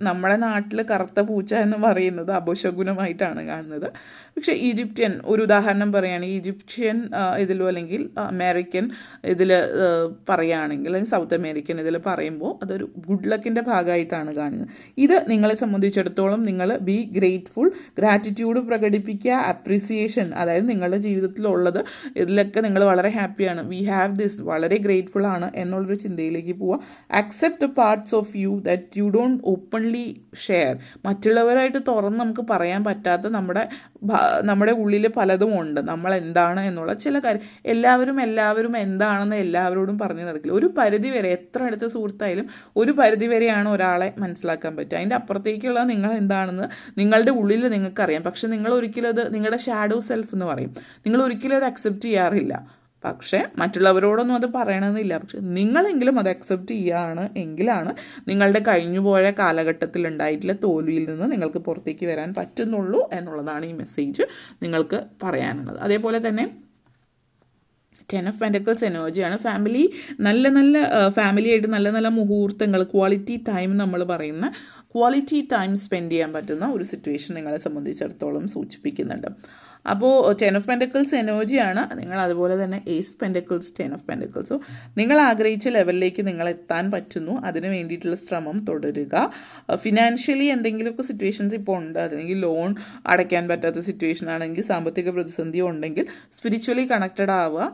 നമ്മുടെ നാട്ടിൽ കറുത്ത പൂച്ച എന്ന് പറയുന്നത് അപശകുനമായിട്ടാണ് കാണുന്നത്. പക്ഷേ ഈജിപ്ഷ്യൻ, ഒരു ഉദാഹരണം പറയുകയാണെങ്കിൽ ഈജിപ്ഷ്യൻ ഇതിലോ അല്ലെങ്കിൽ അമേരിക്കൻ ഇതിൽ പറയുകയാണെങ്കിൽ, അല്ലെങ്കിൽ സൗത്ത് അമേരിക്കൻ ഇതിൽ പറയുമ്പോൾ അതൊരു ഗുഡ് ലക്കിൻ്റെ ഭാഗമായിട്ടാണ് കാണുന്നത്. ഇത് നിങ്ങളെ സംബന്ധിച്ചിടത്തോളം നിങ്ങൾ ബി ഗ്രേറ്റ്ഫുൾ, ഗ്രാറ്റിറ്റ്യൂഡ് പ്രകടിപ്പിക്കുക, അപ്രീസിയേഷൻ, അതായത് നിങ്ങളുടെ ജീവിതത്തിലുള്ളത് ഇതിലൊക്കെ നിങ്ങൾ വളരെ ഹാപ്പിയാണ്, വി ഹാവ് ദിസ്, വളരെ ഗ്രേറ്റ്ഫുൾ ആണ് എന്നുള്ളൊരു ചിന്തയിലേക്ക് പോവുക. Accept the parts of you that you don't openly share. മറ്റുള്ളവരായിട്ട് തുറന്ന് നമുക്ക് പറയാൻ പറ്റാത്ത നമ്മുടെ ഉള്ളിൽ പലതും ഉണ്ട്, നമ്മൾ എന്താണ് എന്നുള്ള ചില കാര്യം. എല്ലാവരും എന്താണെന്ന് എല്ലാവരോടും പറഞ്ഞു നടക്കില്ല. ഒരു പരിധി വരെ, എത്ര അടുത്ത സുഹൃത്തായാലും ഒരു പരിധി വരെയാണ് ഒരാളെ മനസ്സിലാക്കാൻ പറ്റുക. അതിൻ്റെ അപ്പുറത്തേക്കുള്ള നിങ്ങൾ എന്താണെന്ന് നിങ്ങളുടെ ഉള്ളിൽ നിങ്ങൾക്കറിയാം. പക്ഷെ നിങ്ങൾ ഒരിക്കലും അത്, നിങ്ങളുടെ ഷാഡോ സെൽഫ് എന്ന് പറയും, നിങ്ങൾ ഒരിക്കലും അത് അക്സെപ്റ്റ് ചെയ്യാറില്ല. പക്ഷേ മറ്റുള്ളവരോടൊന്നും അത് പറയണമെന്നില്ല. പക്ഷെ നിങ്ങളെങ്കിലും അത് അക്സെപ്റ്റ് ചെയ്യുകയാണ് എങ്കിലാണ് നിങ്ങളുടെ കഴിഞ്ഞുപോയ കാലഘട്ടത്തിൽ ഉണ്ടായിട്ടുള്ള തോൽവിയിൽ നിന്ന് നിങ്ങൾക്ക് പുറത്തേക്ക് വരാൻ പറ്റുന്നുള്ളൂ എന്നുള്ളതാണ് ഈ മെസ്സേജ് നിങ്ങൾക്ക് പറയാനുള്ളത്. അതേപോലെ തന്നെ 10 ഓഫ് പെൻറ്റക്കിൾസ് എനർജിയാണ്. ഫാമിലിയായിട്ട് നല്ല മുഹൂർത്തങ്ങൾ, ക്വാളിറ്റി ടൈം നമ്മൾ പറയുന്ന ക്വാളിറ്റി ടൈം സ്പെൻഡ് ചെയ്യാൻ പറ്റുന്ന ഒരു സിറ്റുവേഷൻ നിങ്ങളെ സംബന്ധിച്ചിടത്തോളം സൂചിപ്പിക്കുന്നുണ്ട്. അപ്പോൾ 10 ഓഫ് പെൻറ്റക്കിൾസ് എനർജിയാണ്. നിങ്ങൾ അതുപോലെ തന്നെ ace of pentacles, 10 of pentacles. So നിങ്ങൾ ആഗ്രഹിച്ച ലെവലിലേക്ക് നിങ്ങൾ എത്താൻ പറ്റുന്നു. അതിന് വേണ്ടിയിട്ടുള്ള ശ്രമം തുടരുക. ഫിനാൻഷ്യലി എന്തെങ്കിലുമൊക്കെ സിറ്റുവേഷൻസ് ഇപ്പോൾ ഉണ്ട്, അല്ലെങ്കിൽ ലോൺ അടയ്ക്കാൻ പറ്റാത്ത സിറ്റുവേഷൻ ആണെങ്കിൽ, സാമ്പത്തിക പ്രതിസന്ധി ഉണ്ടെങ്കിൽ സ്പിരിച്വലി കണക്റ്റഡ് ആവുക.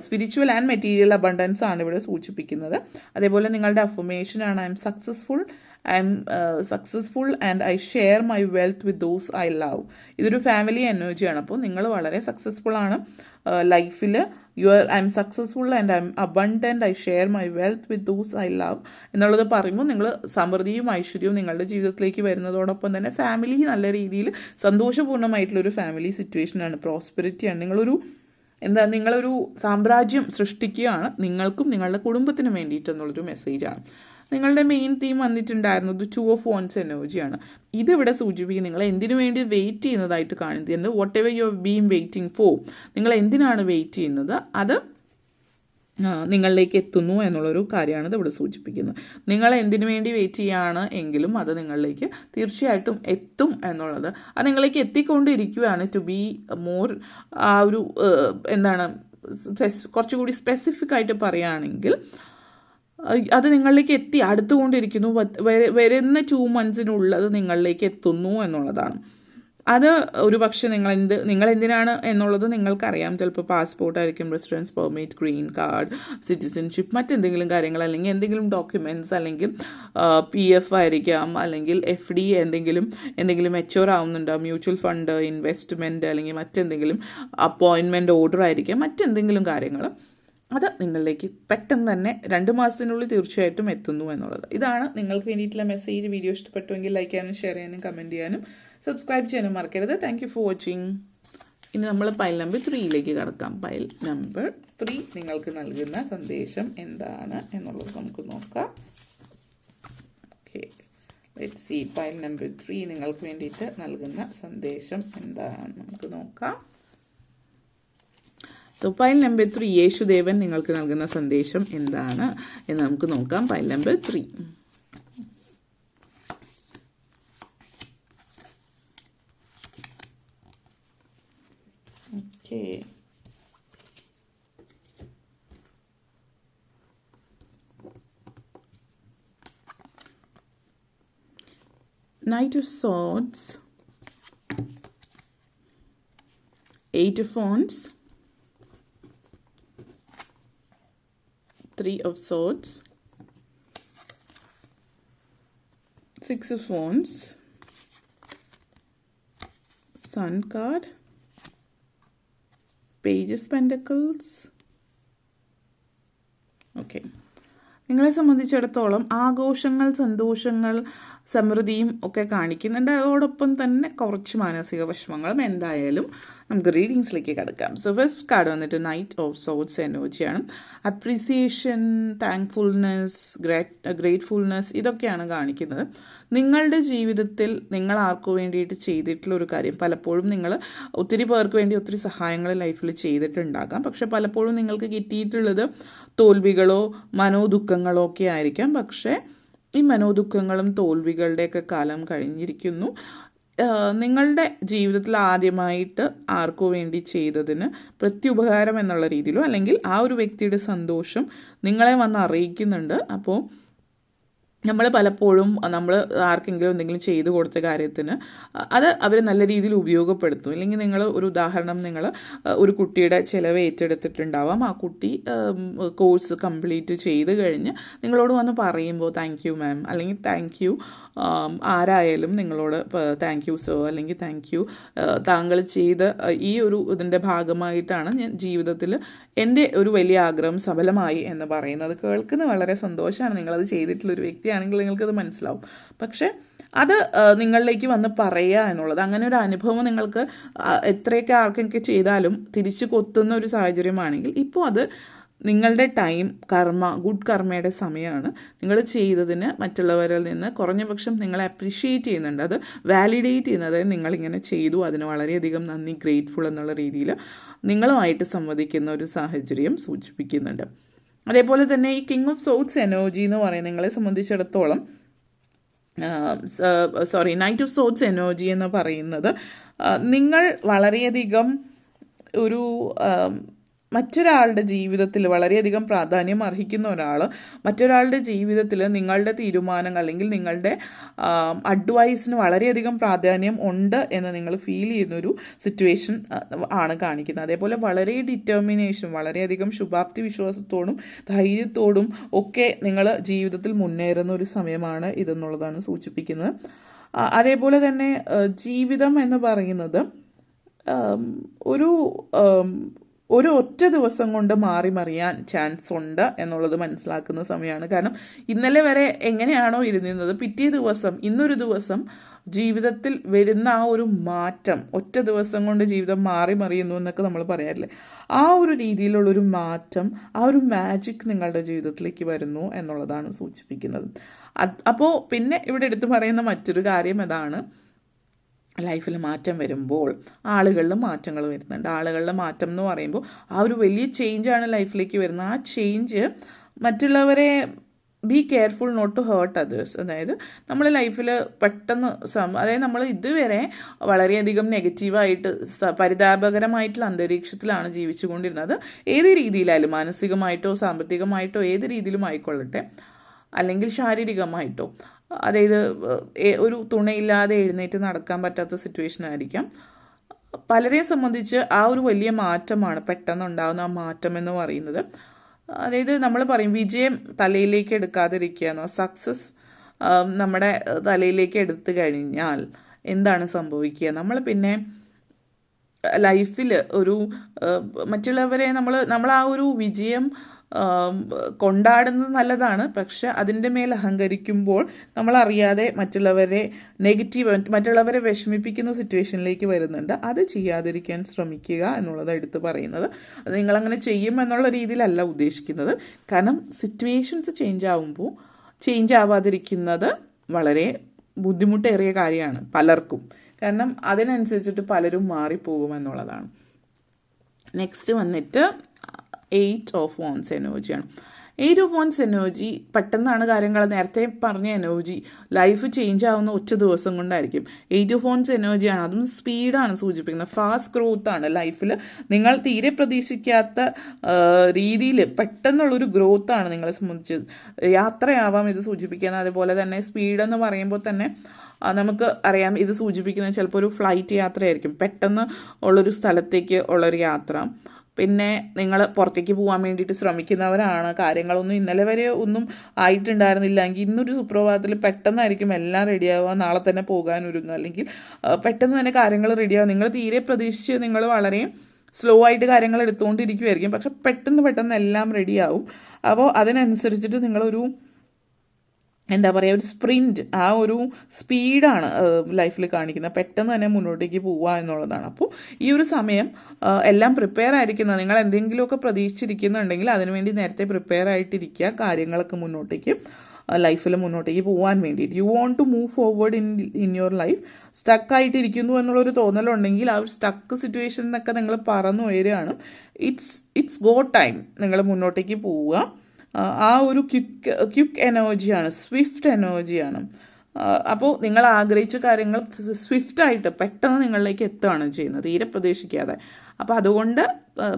സ്പിരിച്വൽ ആൻഡ് മെറ്റീരിയൽ അബണ്ടൻസ് ആണ് ഇവിടെ സൂചിപ്പിക്കുന്നത്. അതേപോലെ നിങ്ങളുടെ അഫർമേഷനാണ് I'm successful and I share my wealth with those I love. ഇതൊരു ഫാമിലി എനർജിയാണ്. അപ്പോൾ നിങ്ങൾ വളരെ സക്സസ്ഫുൾ ആണ് ലൈഫിൽ. I'm successful and I M abundant, I share my wealth with those I love എന്നുള്ളത് പറയുമ്പോൾ നിങ്ങൾ സമൃദ്ധിയും ഐശ്വര്യവും നിങ്ങളുടെ ജീവിതത്തിലേക്ക് വരുന്നതോടൊപ്പം തന്നെ ഫാമിലി നല്ല രീതിയിൽ സന്തോഷപൂർണ്ണമായിട്ടുള്ളൊരു ഫാമിലി സിറ്റുവേഷനാണ്, പ്രോസ്പെരിറ്റിയാണ്. നിങ്ങളൊരു സാമ്രാജ്യം സൃഷ്ടിക്കുകയാണ് നിങ്ങൾക്കും നിങ്ങളുടെ കുടുംബത്തിനും വേണ്ടിയിട്ടെന്നുള്ളൊരു മെസ്സേജാണ്. നിങ്ങളുടെ മെയിൻ തീം വന്നിട്ടുണ്ടായിരുന്നത് 2 ഓഫ് വോൺസ് എനർജിയാണ്. ഇതിവിടെ സൂചിപ്പിക്കും നിങ്ങൾ എന്തിനു വേണ്ടി വെയിറ്റ് ചെയ്യുന്നതായിട്ട് കാണുന്നുണ്ട്. What ever you have been waiting for, നിങ്ങൾ എന്തിനാണ് വെയിറ്റ് ചെയ്യുന്നത് അത് നിങ്ങളിലേക്ക് എത്തുന്നു എന്നുള്ളൊരു കാര്യമാണ് ഇത് ഇവിടെ സൂചിപ്പിക്കുന്നത്. നിങ്ങൾ എന്തിനു വേണ്ടി വെയിറ്റ് ചെയ്യുകയാണ് എങ്കിലും അത് നിങ്ങളിലേക്ക് തീർച്ചയായിട്ടും എത്തും എന്നുള്ളത്, അത് നിങ്ങളിലേക്ക് എത്തിക്കൊണ്ടിരിക്കുകയാണ്. ടു ബി മോർ ആ ഒരു കുറച്ചുകൂടി സ്പെസിഫിക് ആയിട്ട് പറയുകയാണെങ്കിൽ അത് നിങ്ങളിലേക്ക് അടുത്തുകൊണ്ടിരിക്കുന്നു. വരുന്ന 2 മന്ത്സിനുള്ളത് നിങ്ങളിലേക്ക് എത്തുന്നു എന്നുള്ളതാണ്. അത് ഒരു പക്ഷേ നിങ്ങൾ എന്തിനാണ് എന്നുള്ളത് നിങ്ങൾക്കറിയാം. ചിലപ്പോൾ പാസ്പോർട്ട് ആയിരിക്കും, residence permit, green card, citizenship, മറ്റെന്തെങ്കിലും കാര്യങ്ങൾ, അല്ലെങ്കിൽ എന്തെങ്കിലും ഡോക്യുമെൻറ്റ്സ്, അല്ലെങ്കിൽ PF ആയിരിക്കാം, അല്ലെങ്കിൽ FD എന്തെങ്കിലും മെച്യൂർ ആവുന്നുണ്ടാവും, മ്യൂച്വൽ ഫണ്ട്, ഇൻവെസ്റ്റ്മെൻറ്റ്, അല്ലെങ്കിൽ മറ്റെന്തെങ്കിലും അപ്പോയിൻമെൻറ്റ് ഓർഡർ ആയിരിക്കാം, മറ്റെന്തെങ്കിലും കാര്യങ്ങൾ. അത് നിങ്ങളിലേക്ക് പെട്ടെന്ന് തന്നെ 2 മാസത്തിനുള്ളിൽ തീർച്ചയായിട്ടും എത്തുന്നു എന്നുള്ളത്. ഇതാണ് നിങ്ങൾക്ക് വേണ്ടിയിട്ടുള്ള മെസ്സേജ്. വീഡിയോ ഇഷ്ടപ്പെട്ടുവെങ്കിൽ ലൈക്ക് ചെയ്യാനും ഷെയർ ചെയ്യാനും കമൻറ്റ് ചെയ്യാനും സബ്സ്ക്രൈബ് ചെയ്യാനും മറക്കരുത്. Thank you for watching. ഇനി നമ്മൾ പൈൽ നമ്പർ 3യിലേക്ക് കടക്കാം. പൈൽ നമ്പർ 3 നിങ്ങൾക്ക് നൽകുന്ന സന്ദേശം എന്താണ് എന്നുള്ളത് നമുക്ക് നോക്കാം. Okay, let's see. Pile number 3 നിങ്ങൾക്ക് വേണ്ടിയിട്ട് നൽകുന്ന സന്ദേശം എന്താണെന്ന് നമുക്ക് നോക്കാം. സോ പൈൽ നമ്പർ 3, യേശുദേവൻ നിങ്ങൾക്ക് നൽകുന്ന സന്ദേശം എന്താണ് എന്ന് നമുക്ക് നോക്കാം. Pile number 3. Okay, Knight of Swords, 8 of Wands, 3 of Swords, 6 of Wands, Sun card, Page of Pentacles. Okay, നിങ്ങളെ സംബന്ധിച്ചിടത്തോളം ആഘോഷങ്ങൾ, സന്തോഷങ്ങൾ, സമൃദ്ധിയും ഒക്കെ കാണിക്കുന്നുണ്ട്. അതോടൊപ്പം തന്നെ കുറച്ച് മാനസിക വിഷമങ്ങളും. എന്തായാലും നമുക്ക് റീഡിങ്സിലേക്ക് കിടക്കാം. സോ ഫസ്റ്റ് കാർഡ് വന്നിട്ട് നൈറ്റ് ഓഫ് സോർഡ്സ് എനർജിയാണ്. അപ്രീസിയേഷൻ, താങ്ക്ഫുൾനെസ്, ഗ്രേറ്റ്ഫുൾനെസ് ഇതൊക്കെയാണ് കാണിക്കുന്നത്. നിങ്ങളുടെ ജീവിതത്തിൽ നിങ്ങൾ ആർക്കു വേണ്ടിയിട്ട് ചെയ്തിട്ടുള്ള ഒരു കാര്യം, പലപ്പോഴും നിങ്ങൾ ഒത്തിരി പേർക്ക് വേണ്ടി ഒത്തിരി സഹായങ്ങൾ ലൈഫിൽ ചെയ്തിട്ടുണ്ടാകാം. പക്ഷെ പലപ്പോഴും നിങ്ങൾക്ക് കിട്ടിയിട്ടുള്ളത് തോൽവികളോ മനോദുഃഖങ്ങളോ ഒക്കെ ആയിരിക്കാം. പക്ഷേ ഈ മനോദുഃഖങ്ങളും തോൽവികളുടെയൊക്കെ കാലം കഴിഞ്ഞിരിക്കുന്നു. നിങ്ങളുടെ ജീവിതത്തിൽ ആദ്യമായിട്ട് ആർക്കു വേണ്ടി ചെയ്തതിന് പ്രത്യുപകാരം എന്നുള്ള രീതിയിലോ, അല്ലെങ്കിൽ ആ ഒരു വ്യക്തിയുടെ സന്തോഷം നിങ്ങളെ വന്ന് അറിയിക്കുന്നുണ്ട്. അപ്പോൾ നമ്മൾ പലപ്പോഴും ആർക്കെങ്കിലും എന്തെങ്കിലും ചെയ്തു കൊടുത്ത കാര്യത്തിന് അത് അവർ നല്ല രീതിയിൽ ഉപയോഗപ്പെടുത്തും. അല്ലെങ്കിൽ നിങ്ങൾ ഒരു ഉദാഹരണം, നിങ്ങൾ ഒരു കുട്ടിയുടെ ചിലവ് ഏറ്റെടുത്തിട്ടുണ്ടാവാം. ആ കുട്ടി കോഴ്സ് കംപ്ലീറ്റ് ചെയ്ത് കഴിഞ്ഞ് നിങ്ങളോട് വന്ന് പറയുമ്പോൾ താങ്ക് യു മാം, അല്ലെങ്കിൽ താങ്ക് യു ആരായാലും നിങ്ങളോട് താങ്ക് യു സർ, അല്ലെങ്കിൽ താങ്ക് യു താങ്കൾ ചെയ്ത ഇതിൻ്റെ ഭാഗമായിട്ടാണ് ഞാൻ ജീവിതത്തിൽ എൻ്റെ ഒരു വലിയ ആഗ്രഹം സഫലമായി എന്ന് പറയുന്നത് കേൾക്കുന്നത് വളരെ സന്തോഷമാണ്. നിങ്ങളത് ചെയ്തിട്ടുള്ളൊരു വ്യക്തിയാണെങ്കിൽ നിങ്ങൾക്കത് മനസ്സിലാവും. പക്ഷേ അത് നിങ്ങളിലേക്ക് വന്ന് പറയുക എന്നുള്ളത്, അങ്ങനെ ഒരു അനുഭവം നിങ്ങൾക്ക് എത്രയൊക്കെ ആർക്കൊക്കെ ചെയ്താലും തിരിച്ചു കൊത്തുന്ന ഒരു സാഹചര്യമാണെങ്കിൽ ഇപ്പോൾ അത് നിങ്ങളുടെ ടൈം, ഗുഡ് കർമ്മയുടെ സമയമാണ്. നിങ്ങൾ ചെയ്തതിന് മറ്റുള്ളവരിൽ നിന്ന് കുറഞ്ഞപക്ഷം നിങ്ങളെ അപ്രീഷിയേറ്റ് ചെയ്യുന്നുണ്ട്, അത് വാലിഡേറ്റ് ചെയ്യുന്നത്. നിങ്ങളിങ്ങനെ ചെയ്തു, അതിന് വളരെയധികം നന്ദി, ഗ്രേറ്റ്ഫുൾ എന്നുള്ള രീതിയിൽ നിങ്ങളുമായിട്ട് സംവദിക്കുന്ന ഒരു സാഹചര്യം സൂചിപ്പിക്കുന്നുണ്ട്. അതേപോലെ തന്നെ ഈ കിങ് ഓഫ് സോർഡ്സ് എനർജി എന്ന് പറയുന്നത് നിങ്ങളെ സംബന്ധിച്ചിടത്തോളം നൈറ്റ് ഓഫ് സോട്സ് എനർജി എന്ന് പറയുന്നത് നിങ്ങൾ വളരെയധികം ഒരു മറ്റൊരാളുടെ ജീവിതത്തിൽ വളരെയധികം പ്രാധാന്യം അർഹിക്കുന്ന ഒരാൾ മറ്റൊരാളുടെ ജീവിതത്തിൽ നിങ്ങളുടെ തീരുമാനങ്ങൾ അല്ലെങ്കിൽ നിങ്ങളുടെ അഡ്വൈസിന് വളരെയധികം പ്രാധാന്യം ഉണ്ട് എന്ന് നിങ്ങൾ ഫീൽ ചെയ്യുന്നൊരു സിറ്റുവേഷൻ ആണ് കാണിക്കുന്നത്. അതേപോലെ വളരെ ഡിറ്റർമിനേഷൻ, വളരെയധികം ശുഭാപ്തി വിശ്വാസത്തോടും ധൈര്യത്തോടും ഒക്കെ നിങ്ങൾ ജീവിതത്തിൽ മുന്നേറുന്ന ഒരു സമയമാണ് ഇതെന്നുള്ളതാണ് സൂചിപ്പിക്കുന്നത്. അതേപോലെ തന്നെ ജീവിതം എന്ന് പറയുന്നത് ഒരു ഒറ്റ ദിവസം കൊണ്ട് മാറി മറിയാൻ ചാൻസ് ഉണ്ട് എന്നുള്ളത് മനസ്സിലാക്കുന്ന സമയമാണ്. കാരണം ഇന്നലെ വരെ എങ്ങനെയാണോ ഇരുന്നിരുന്നത്, പിറ്റേ ദിവസം ഇന്നൊരു ദിവസം ജീവിതത്തിൽ വരുന്ന ആ ഒരു മാറ്റം, ഒറ്റ ദിവസം കൊണ്ട് ജീവിതം മാറി മറിയുന്നു എന്നൊക്കെ നമ്മൾ പറയാറില്ലേ, ആ ഒരു രീതിയിലുള്ളൊരു മാറ്റം, ആ ഒരു മാജിക് നിങ്ങളുടെ ജീവിതത്തിലേക്ക് വരുന്നു എന്നുള്ളതാണ് സൂചിപ്പിക്കുന്നത്. അപ്പോൾ പിന്നെ ഇവിടെ എടുത്തു പറയുന്ന മറ്റൊരു കാര്യം അതാണ്, ലൈഫിൽ മാറ്റം വരുമ്പോൾ ആളുകളിൽ മാറ്റങ്ങൾ വരുന്നുണ്ട്. ആളുകളുടെ മാറ്റം എന്ന് പറയുമ്പോൾ ആ ഒരു വലിയ ചേഞ്ചാണ് ലൈഫിലേക്ക് വരുന്നത്. ആ ചേഞ്ച് മറ്റുള്ളവരെ be careful not to hurt others. അതായത് നമ്മൾ ലൈഫിൽ പെട്ടെന്ന് അതായത് നമ്മൾ ഇതുവരെ വളരെയധികം നെഗറ്റീവായിട്ട് പരിതാപകരമായിട്ടുള്ള അന്തരീക്ഷത്തിലാണ് ജീവിച്ചു കൊണ്ടിരുന്നത്. ഏത് രീതിയിലായാലും, മാനസികമായിട്ടോ സാമ്പത്തികമായിട്ടോ ഏത് രീതിയിലും ആയിക്കൊള്ളട്ടെ, അല്ലെങ്കിൽ ശാരീരികമായിട്ടോ, അതായത് ഒരു തുണയില്ലാതെ എഴുന്നേറ്റ് നടക്കാൻ പറ്റാത്ത സിറ്റുവേഷൻ ആയിരിക്കാം. പലരെ സംബന്ധിച്ച് ആ ഒരു വലിയ മാറ്റമാണ് പെട്ടെന്നുണ്ടാകുന്ന ആ മാറ്റം എന്ന് പറയുന്നത്. അതായത് നമ്മൾ പറയും വിജയം തലയിലേക്ക് എടുക്കാതിരിക്കുക എന്നോ, സക്സസ് നമ്മുടെ തലയിലേക്ക് എടുത്തു കഴിഞ്ഞാൽ എന്താണ് സംഭവിക്കുക, നമ്മൾ പിന്നെ ലൈഫിൽ ഒരു മറ്റുള്ളവരെ നമ്മൾ ആ ഒരു വിജയം കൊണ്ടാടുന്നത് നല്ലതാണ്. പക്ഷെ അതിൻ്റെ മേൽ അഹങ്കരിക്കുമ്പോൾ നമ്മളറിയാതെ മറ്റുള്ളവരെ വിഷമിപ്പിക്കുന്ന സിറ്റുവേഷനിലേക്ക് വരുന്നുണ്ട്. അത് ചെയ്യാതിരിക്കാൻ ശ്രമിക്കുക എന്നുള്ളത് എടുത്ത് പറയുന്നത്. അത് നിങ്ങളങ്ങനെ ചെയ്യും എന്നുള്ള രീതിയിലല്ല ഉദ്ദേശിക്കുന്നത്. കാരണം സിറ്റുവേഷൻസ് ചേഞ്ച് ആവാതിരിക്കുന്നത് വളരെ ബുദ്ധിമുട്ടേറിയ കാര്യമാണ് പലർക്കും. കാരണം അതിനനുസരിച്ചിട്ട് പലരും മാറിപ്പോകുമെന്നുള്ളതാണ്. നെക്സ്റ്റ് വന്നിട്ട് 8 ഓഫ് വാൻസ് എനർജിയാണ്. 8 ഓഫ് വാൻസ് എനർജി പെട്ടെന്നാണ് കാര്യങ്ങൾ, നേരത്തെ പറഞ്ഞ എനർജി ലൈഫ് ചേഞ്ച് ആവുന്ന ഒറ്റ ദിവസം കൊണ്ടായിരിക്കും. 8 ഓഫ് വാൻസ് എനർജിയാണ്, അതും സ്പീഡാണ് സൂചിപ്പിക്കുന്നത്. ഫാസ്റ്റ് ഗ്രോത്ത് ആണ് ലൈഫിൽ. നിങ്ങൾ തീരെ പ്രതീക്ഷിക്കാത്ത രീതിയിൽ പെട്ടെന്നുള്ളൊരു ഗ്രോത്ത് ആണ് നിങ്ങളെ സംബന്ധിച്ച്. യാത്രയാവാം ഇത് സൂചിപ്പിക്കുന്നത്. അതുപോലെ തന്നെ സ്പീഡെന്ന് പറയുമ്പോൾ തന്നെ നമുക്ക് അറിയാം ഇത് സൂചിപ്പിക്കുന്നത് ചിലപ്പോൾ ഒരു ഫ്ലൈറ്റ് യാത്രയായിരിക്കും, പെട്ടെന്ന് ഉള്ളൊരു സ്ഥലത്തേക്ക് ഉള്ളൊരു യാത്ര. പിന്നെ നിങ്ങൾ പുറത്തേക്ക് പോകാൻ വേണ്ടിയിട്ട് ശ്രമിക്കുന്നവരാണ്, കാര്യങ്ങളൊന്നും ഇന്നലെ വരെ ഒന്നും ആയിട്ടുണ്ടായിരുന്നില്ല എങ്കിൽ ഇന്നൊരു സുപ്രഭാതത്തിൽ പെട്ടെന്നായിരിക്കും എല്ലാം റെഡിയാവുക, നാളെ തന്നെ പോകാൻ ഒരുങ്ങുക, അല്ലെങ്കിൽ പെട്ടെന്ന് തന്നെ കാര്യങ്ങൾ റെഡിയാവുക. നിങ്ങൾ തീരെ പ്രതീക്ഷിച്ച് നിങ്ങൾ വളരെ സ്ലോ ആയിട്ട് കാര്യങ്ങൾ എടുത്തുകൊണ്ടിരിക്കുമായിരിക്കും, പക്ഷെ പെട്ടെന്ന് എല്ലാം റെഡിയാവും. അപ്പോൾ അതിനനുസരിച്ചിട്ട് നിങ്ങളൊരു ഒരു സ്പ്രിൻറ്റ്, ആ ഒരു സ്പീഡാണ് ലൈഫിൽ കാണിക്കുന്നത്. പെട്ടെന്ന് തന്നെ മുന്നോട്ടേക്ക് പോവുക എന്നുള്ളതാണ്. അപ്പോൾ ഈ ഒരു സമയം എല്ലാം പ്രിപ്പയർ ആയിരിക്കുന്നത്, നിങ്ങൾ എന്തെങ്കിലുമൊക്കെ പ്രതീക്ഷിച്ചിരിക്കുന്നുണ്ടെങ്കിൽ അതിനുവേണ്ടി നേരത്തെ പ്രിപ്പയർ ആയിട്ടിരിക്കുക, കാര്യങ്ങളൊക്കെ ലൈഫിൽ മുന്നോട്ടേക്ക് പോകാൻ വേണ്ടിയിട്ട്. You want to move forward in your life. സ്റ്റക്കായിട്ടിരിക്കുന്നു എന്നുള്ളൊരു തോന്നലുണ്ടെങ്കിൽ ആ ഒരു സ്റ്റക്ക് സിറ്റുവേഷനിലൊക്കെ നിങ്ങൾ പറന്നു ഉയരുകയാണ്. ഇറ്റ്സ് ഗോ ടൈം, നിങ്ങൾ മുന്നോട്ടേക്ക് പോവുക. ആ ഒരു ക്വിക്ക് എനർജിയാണ്, സ്വിഫ്റ്റ് എനർജിയാണ്. അപ്പോൾ നിങ്ങൾ ആഗ്രഹിച്ച കാര്യങ്ങൾ സ്വിഫ്റ്റായിട്ട് പെട്ടെന്ന് നിങ്ങളിലേക്ക് എത്തുകയാണ് ചെയ്യുന്നത്, തീരെ പ്രതീക്ഷിക്കാതെ. അപ്പോൾ അതുകൊണ്ട്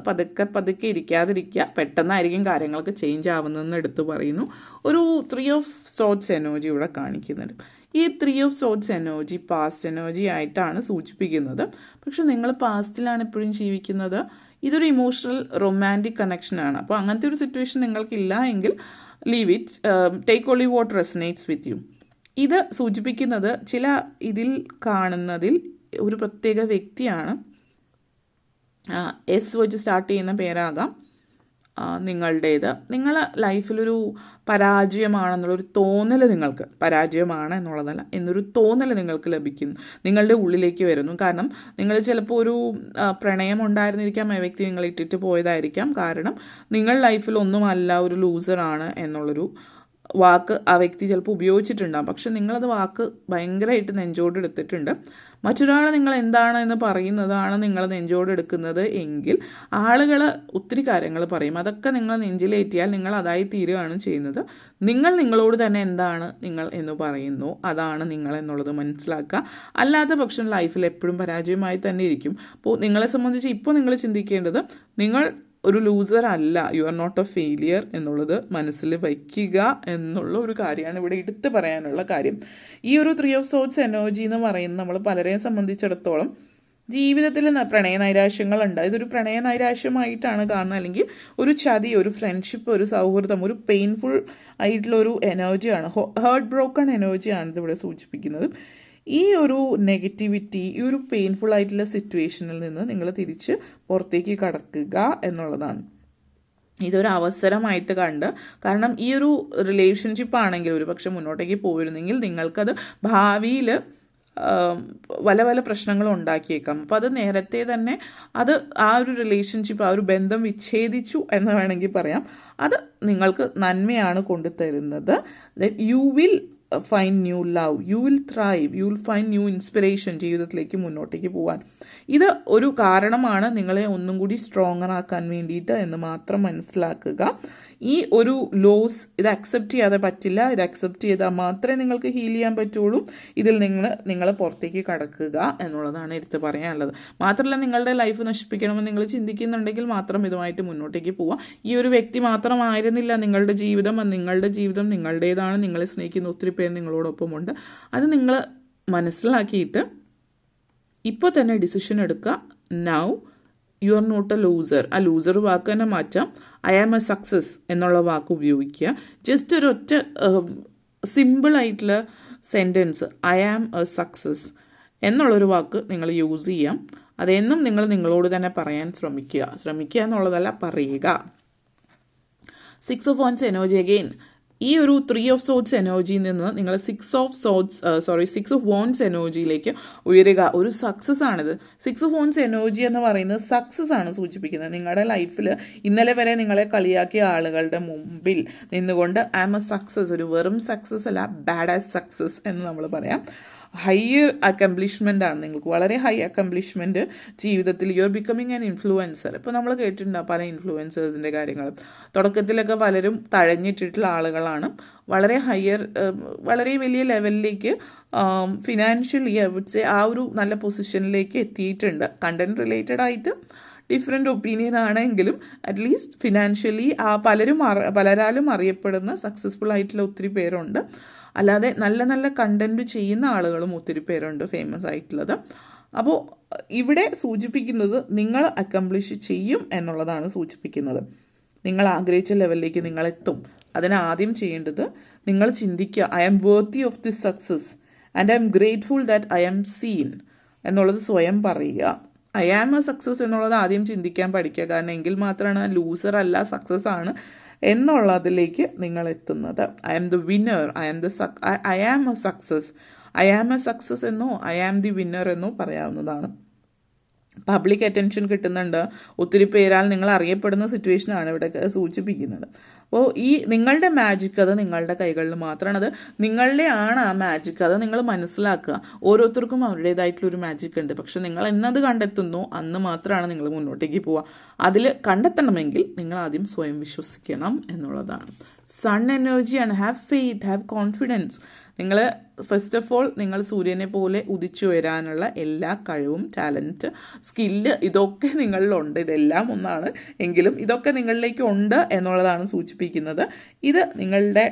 പതുക്കെ ഇരിക്കാതിരിക്കുക, പെട്ടെന്നായിരിക്കും കാര്യങ്ങളൊക്കെ ചേഞ്ച് ആവുന്നതെന്ന് എടുത്തു പറയുന്നു. ഒരു 3 ഓഫ് സോട്സ് എനർജി ഇവിടെ കാണിക്കുന്നുണ്ട്. ഈ 3 of swords energy past energy ആയിട്ടാണ് സൂചിപ്പിക്കുന്നത്. പക്ഷെ നിങ്ങൾ പാസ്റ്റിലാണ് എപ്പോഴും ജീവിക്കുന്നത്. ഇതൊരു ഇമോഷണൽ റൊമാൻറ്റിക് കണക്ഷനാണ്. അപ്പോൾ അങ്ങനത്തെ ഒരു സിറ്റുവേഷൻ നിങ്ങൾക്കില്ല എങ്കിൽ leave it, take only what resonates with you. ഇത് സൂചിപ്പിക്കുന്നത് ഇതിൽ കാണുന്നതിൽ ഒരു പ്രത്യേക വ്യക്തിയാണ്. എസ് വെച്ച് സ്റ്റാർട്ട് ചെയ്യുന്ന പേരാകാം നിങ്ങളുടേത്. നിങ്ങൾ ലൈഫിലൊരു പരാജയമാണെന്നുള്ളൊരു തോന്നൽ, നിങ്ങൾക്ക് പരാജയമാണ് എന്നുള്ളതല്ല എന്നൊരു തോന്നൽ നിങ്ങൾക്ക് ലഭിക്കുന്നു, നിങ്ങളുടെ ഉള്ളിലേക്ക് വരുന്നു. കാരണം നിങ്ങൾ ചിലപ്പോൾ ഒരു പ്രണയം ഉണ്ടായിരുന്നിരിക്കാം, ആ വ്യക്തി നിങ്ങൾ ഇട്ടിട്ട് പോയതായിരിക്കാം. കാരണം നിങ്ങൾ ലൈഫിൽ ഒന്നുമല്ല, ഒരു ലൂസറാണ് എന്നുള്ളൊരു വാക്ക് ആ വ്യക്തി ചിലപ്പോൾ ഉപയോഗിച്ചിട്ടുണ്ടാകും, പക്ഷെ നിങ്ങളത് വാക്ക് ഭയങ്കരമായിട്ട് നെഞ്ചോട് എടുത്തിട്ടുണ്ട്. മറ്റൊരാൾ നിങ്ങൾ എന്താണ് എന്ന് പറയുന്നതാണ് നിങ്ങൾ നെഞ്ചോട് എടുക്കുന്നത് എങ്കിൽ ആളുകൾ ഒത്തിരി കാര്യങ്ങൾ പറയും. അതൊക്കെ നിങ്ങൾ നെഞ്ചിലേറ്റിയാൽ നിങ്ങൾ അതായി തീരുകയാണ് ചെയ്യുന്നത്. നിങ്ങൾ നിങ്ങളോട് തന്നെ എന്താണ് നിങ്ങൾ എന്ന് പറയുന്നു, അതാണ് നിങ്ങൾ എന്നുള്ളത് മനസ്സിലാക്കുക. അല്ലാത്ത പക്ഷം ലൈഫിൽ എപ്പോഴും പരാജയമായി തന്നെ ഇരിക്കും. അപ്പോൾ നിങ്ങളെ സംബന്ധിച്ച് ഇപ്പോൾ നിങ്ങൾ ചിന്തിക്കേണ്ടത്, നിങ്ങൾ ഒരു ലൂസർ അല്ല, you are not a failure എന്നുള്ളത് മനസ്സിൽ വയ്ക്കുക എന്നുള്ള ഒരു കാര്യമാണ് ഇവിടെ എടുത്ത് പറയാനുള്ള കാര്യം. ഈ ഒരു 3 of Swords എനർജി എന്ന് പറയുന്നത് നമ്മൾ പലരെയും സംബന്ധിച്ചിടത്തോളം ജീവിതത്തിൽ പ്രണയ നൈരാശ്യങ്ങളുണ്ട്. ഇതൊരു പ്രണയ നൈരാശ്യമായിട്ടാണ് കാണുന്നത്, അല്ലെങ്കിൽ ഒരു ചതി, ഒരു ഫ്രണ്ട്ഷിപ്പ്, ഒരു സൗഹൃദം, ഒരു പെയിൻഫുൾ ആയിട്ടുള്ള ഒരു എനർജിയാണ്, ഹേർട്ട് ബ്രോക്കൺ എനർജിയാണ് ഇതിവിടെ സൂചിപ്പിക്കുന്നത്. ഈ ഒരു നെഗറ്റിവിറ്റി, ഈ ഒരു പെയിൻഫുൾ ആയിട്ടുള്ള സിറ്റുവേഷനിൽ നിന്ന് നിങ്ങൾ തിരിച്ച് പുറത്തേക്ക് കടക്കുക എന്നുള്ളതാണ്. ഇതൊരു അവസരമായിട്ട് കണ്ട്, കാരണം ഈ ഒരു റിലേഷൻഷിപ്പ് ആണെങ്കിൽ ഒരു പക്ഷെ മുന്നോട്ടേക്ക് പോയിരുന്നെങ്കിൽ നിങ്ങൾക്കത് ഭാവിയിൽ പല പല പ്രശ്നങ്ങളും ഉണ്ടാക്കിയേക്കാം. അപ്പോൾ അത് നേരത്തെ തന്നെ ആ ഒരു റിലേഷൻഷിപ്പ്, ആ ഒരു ബന്ധം വിച്ഛേദിച്ചു എന്ന് വേണമെങ്കിൽ പറയാം. അത് നിങ്ങൾക്ക് നന്മയാണ് കൊണ്ടുതരുന്നത്. That you will find new love, you will thrive, you will find new inspiration ജീവിതത്തിലേക്ക് മുന്നോട്ടേക്ക് പോകാൻ. ഇത് ഒരു കാരണമാണ് നിങ്ങളെ ഒന്നും കൂടി സ്ട്രോങ്ങർ ആക്കാൻ വേണ്ടിയിട്ട് എന്ന് മാത്രം മനസ്സിലാക്കുക. ഈ ഒരു ലോസ് ഇത് അക്സെപ്റ്റ് ചെയ്യാതെ പറ്റില്ല. ഇത് അക്സെപ്റ്റ് ചെയ്താൽ മാത്രമേ നിങ്ങൾക്ക് ഹീൽ ചെയ്യാൻ പറ്റുള്ളൂ. ഇതിൽ നിങ്ങൾ പുറത്തേക്ക് കടക്കുക എന്നുള്ളതാണ് എടുത്ത് പറയാനുള്ളത്. മാത്രമല്ല, നിങ്ങളുടെ ലൈഫ് നശിപ്പിക്കണമെന്ന് നിങ്ങൾ ചിന്തിക്കുന്നുണ്ടെങ്കിൽ മാത്രം ഇതുമായിട്ട് മുന്നോട്ടേക്ക് പോവാം. ഈ ഒരു വ്യക്തി മാത്രമായിരുന്നില്ല നിങ്ങളുടെ ജീവിതം. നിങ്ങളുടെ ജീവിതം നിങ്ങളുടേതാണ്. നിങ്ങളെ സ്നേഹിക്കുന്ന ഒത്തിരി പേര് നിങ്ങളോടൊപ്പമുണ്ട്. അത് നിങ്ങൾ മനസ്സിലാക്കിയിട്ട് ഇപ്പോൾ തന്നെ ഡിസിഷൻ എടുക്കുക. Now you are not a loser. ആ ലൂസർ വാക്ക് തന്നെ മാറ്റാം. ഐ ആം എ സക്സസ് എന്നുള്ള വാക്ക് ഉപയോഗിക്കുക. ജസ്റ്റ് ഒരൊറ്റ സിമ്പിളായിട്ടുള്ള sentence, I am a success എന്നുള്ളൊരു വാക്ക് നിങ്ങൾ യൂസ് ചെയ്യാം. അതെന്നും നിങ്ങളോട് തന്നെ പറയാൻ ശ്രമിക്കുക എന്നുള്ളതല്ല, പറയുക. 6 of Wands എനർജി അഗെയിൻ. ഈ ഒരു 3 of Swords എനർജിയിൽ നിന്ന് നിങ്ങൾ 6 of Wands എനർജിയിലേക്ക് ഉയരുക. ഒരു സക്സസ് ആണിത്. 6 of Wands എനർജി എന്ന് പറയുന്നത് സക്സസ് ആണ് സൂചിപ്പിക്കുന്നത്. നിങ്ങളുടെ ലൈഫിൽ ഇന്നലെ വരെ നിങ്ങളെ കളിയാക്കിയ ആളുകളുടെ മുമ്പിൽ നിന്നുകൊണ്ട് ഐ ആം എ സക്സസ്, ഒരു വെറും സക്സസ് അല്ല, ബാഡ് ആസ് സക്സസ് എന്ന് നമ്മൾ പറയാം. ഹയർ അക്കംപ്ലിഷ്മെൻ്റ് ആണ് നിങ്ങൾക്ക്, വളരെ ഹൈ അക്കംപ്ലിഷ്മെൻറ്റ് ജീവിതത്തിൽ. You are becoming an influencer. ഇപ്പോൾ നമ്മൾ കേട്ടിട്ടുണ്ടാകും പല ഇൻഫ്ലുവൻസേഴ്സിൻ്റെ കാര്യങ്ങൾ. തുടക്കത്തിലൊക്കെ പലരും തഴഞ്ഞിട്ടിട്ടുള്ള ആളുകളാണ്. വളരെ വളരെ വലിയ ലെവലിലേക്ക് ഫിനാൻഷ്യലി ഐ ആ ഒരു നല്ല പൊസിഷനിലേക്ക് എത്തിയിട്ടുണ്ട്. കണ്ടന്റ് റിലേറ്റഡ് ആയിട്ട് ഡിഫറെൻ്റ് ഒപ്പീനിയൻ ആണെങ്കിലും അറ്റ്ലീസ്റ്റ് ഫിനാൻഷ്യലി പലരാലും അറിയപ്പെടുന്ന സക്സസ്ഫുൾ ആയിട്ടുള്ള ഒത്തിരി പേരുണ്ട്. അല്ലാതെ നല്ല നല്ല കണ്ടന്റ് ചെയ്യുന്ന ആളുകളും ഒത്തിരി പേരുണ്ട് ഫേമസ് ആയിട്ടുള്ളത്. അപ്പോൾ ഇവിടെ സൂചിപ്പിക്കുന്നത് നിങ്ങൾ അക്കംപ്ലിഷ് ചെയ്യും എന്നുള്ളതാണ് സൂചിപ്പിക്കുന്നത്. നിങ്ങൾ ആഗ്രഹിച്ച ലെവലിലേക്ക് നിങ്ങളെത്തും. അതിനാദ്യം ചെയ്യേണ്ടത് നിങ്ങൾ ചിന്തിക്കുക, I am worthy of this success and I am grateful that I am seen എന്നുള്ളത് സ്വയം പറയുക. ഐ ആം എ സക്സസ് എന്നുള്ളത് ആദ്യം ചിന്തിക്കാൻ പഠിക്കുക. കാരണം എങ്കിൽ മാത്രമാണ് ലൂസർ അല്ല, സക്സസ് ആണ് എന്നുള്ളതിലേക്ക് നിങ്ങൾ എത്തുന്നത്. I am the winner, I am a success, I am a success എന്നോ ഐ ആം ദി വിന്നർ എന്നോ പറയാവുന്നതാണ്. പബ്ലിക് അറ്റൻഷൻ കിട്ടുന്നുണ്ട്, ഒത്തിരി പേരാൽ നിങ്ങൾ അറിയപ്പെടുന്ന സിറ്റുവേഷനാണ് ഇവിടെ സൂചിപ്പിക്കുന്നത്. അപ്പോൾ ഈ നിങ്ങളുടെ മാജിക് അത് നിങ്ങളുടെ കൈകളിൽ മാത്രമാണ്. അത് നിങ്ങളുടെ ആണ് ആ മാജിക്. അത് നിങ്ങൾ മനസ്സിലാക്കുക. ഓരോരുത്തർക്കും അവരുടേതായിട്ടുള്ളൊരു മാജിക് ഉണ്ട്. പക്ഷെ നിങ്ങൾ എന്നത് കണ്ടെത്തുന്നു അന്ന് മാത്രമാണ് നിങ്ങൾ മുന്നോട്ടേക്ക് പോവുക. അതിൽ കണ്ടെത്തണമെങ്കിൽ നിങ്ങൾ ആദ്യം സ്വയം വിശ്വസിക്കണം എന്നുള്ളതാണ്. സൺ എനർജിയാണ്. Have faith, have confidence. നിങ്ങൾ ഫസ്റ്റ് ഓഫ് ഓൾ നിങ്ങൾ സൂര്യനെ പോലെ ഉദിച്ചു വരാനുള്ള എല്ലാ കഴിവും, ടാലൻറ്റ്, സ്കില്ല് ഇതൊക്കെ നിങ്ങളിലുണ്ട്. ഇതെല്ലാം ഒന്നാണ് എങ്കിലും ഇതൊക്കെ നിങ്ങളിലേക്ക് ഉണ്ട് എന്നുള്ളതാണ് സൂചിപ്പിക്കുന്നത്. ഇത് നിങ്ങളുടെ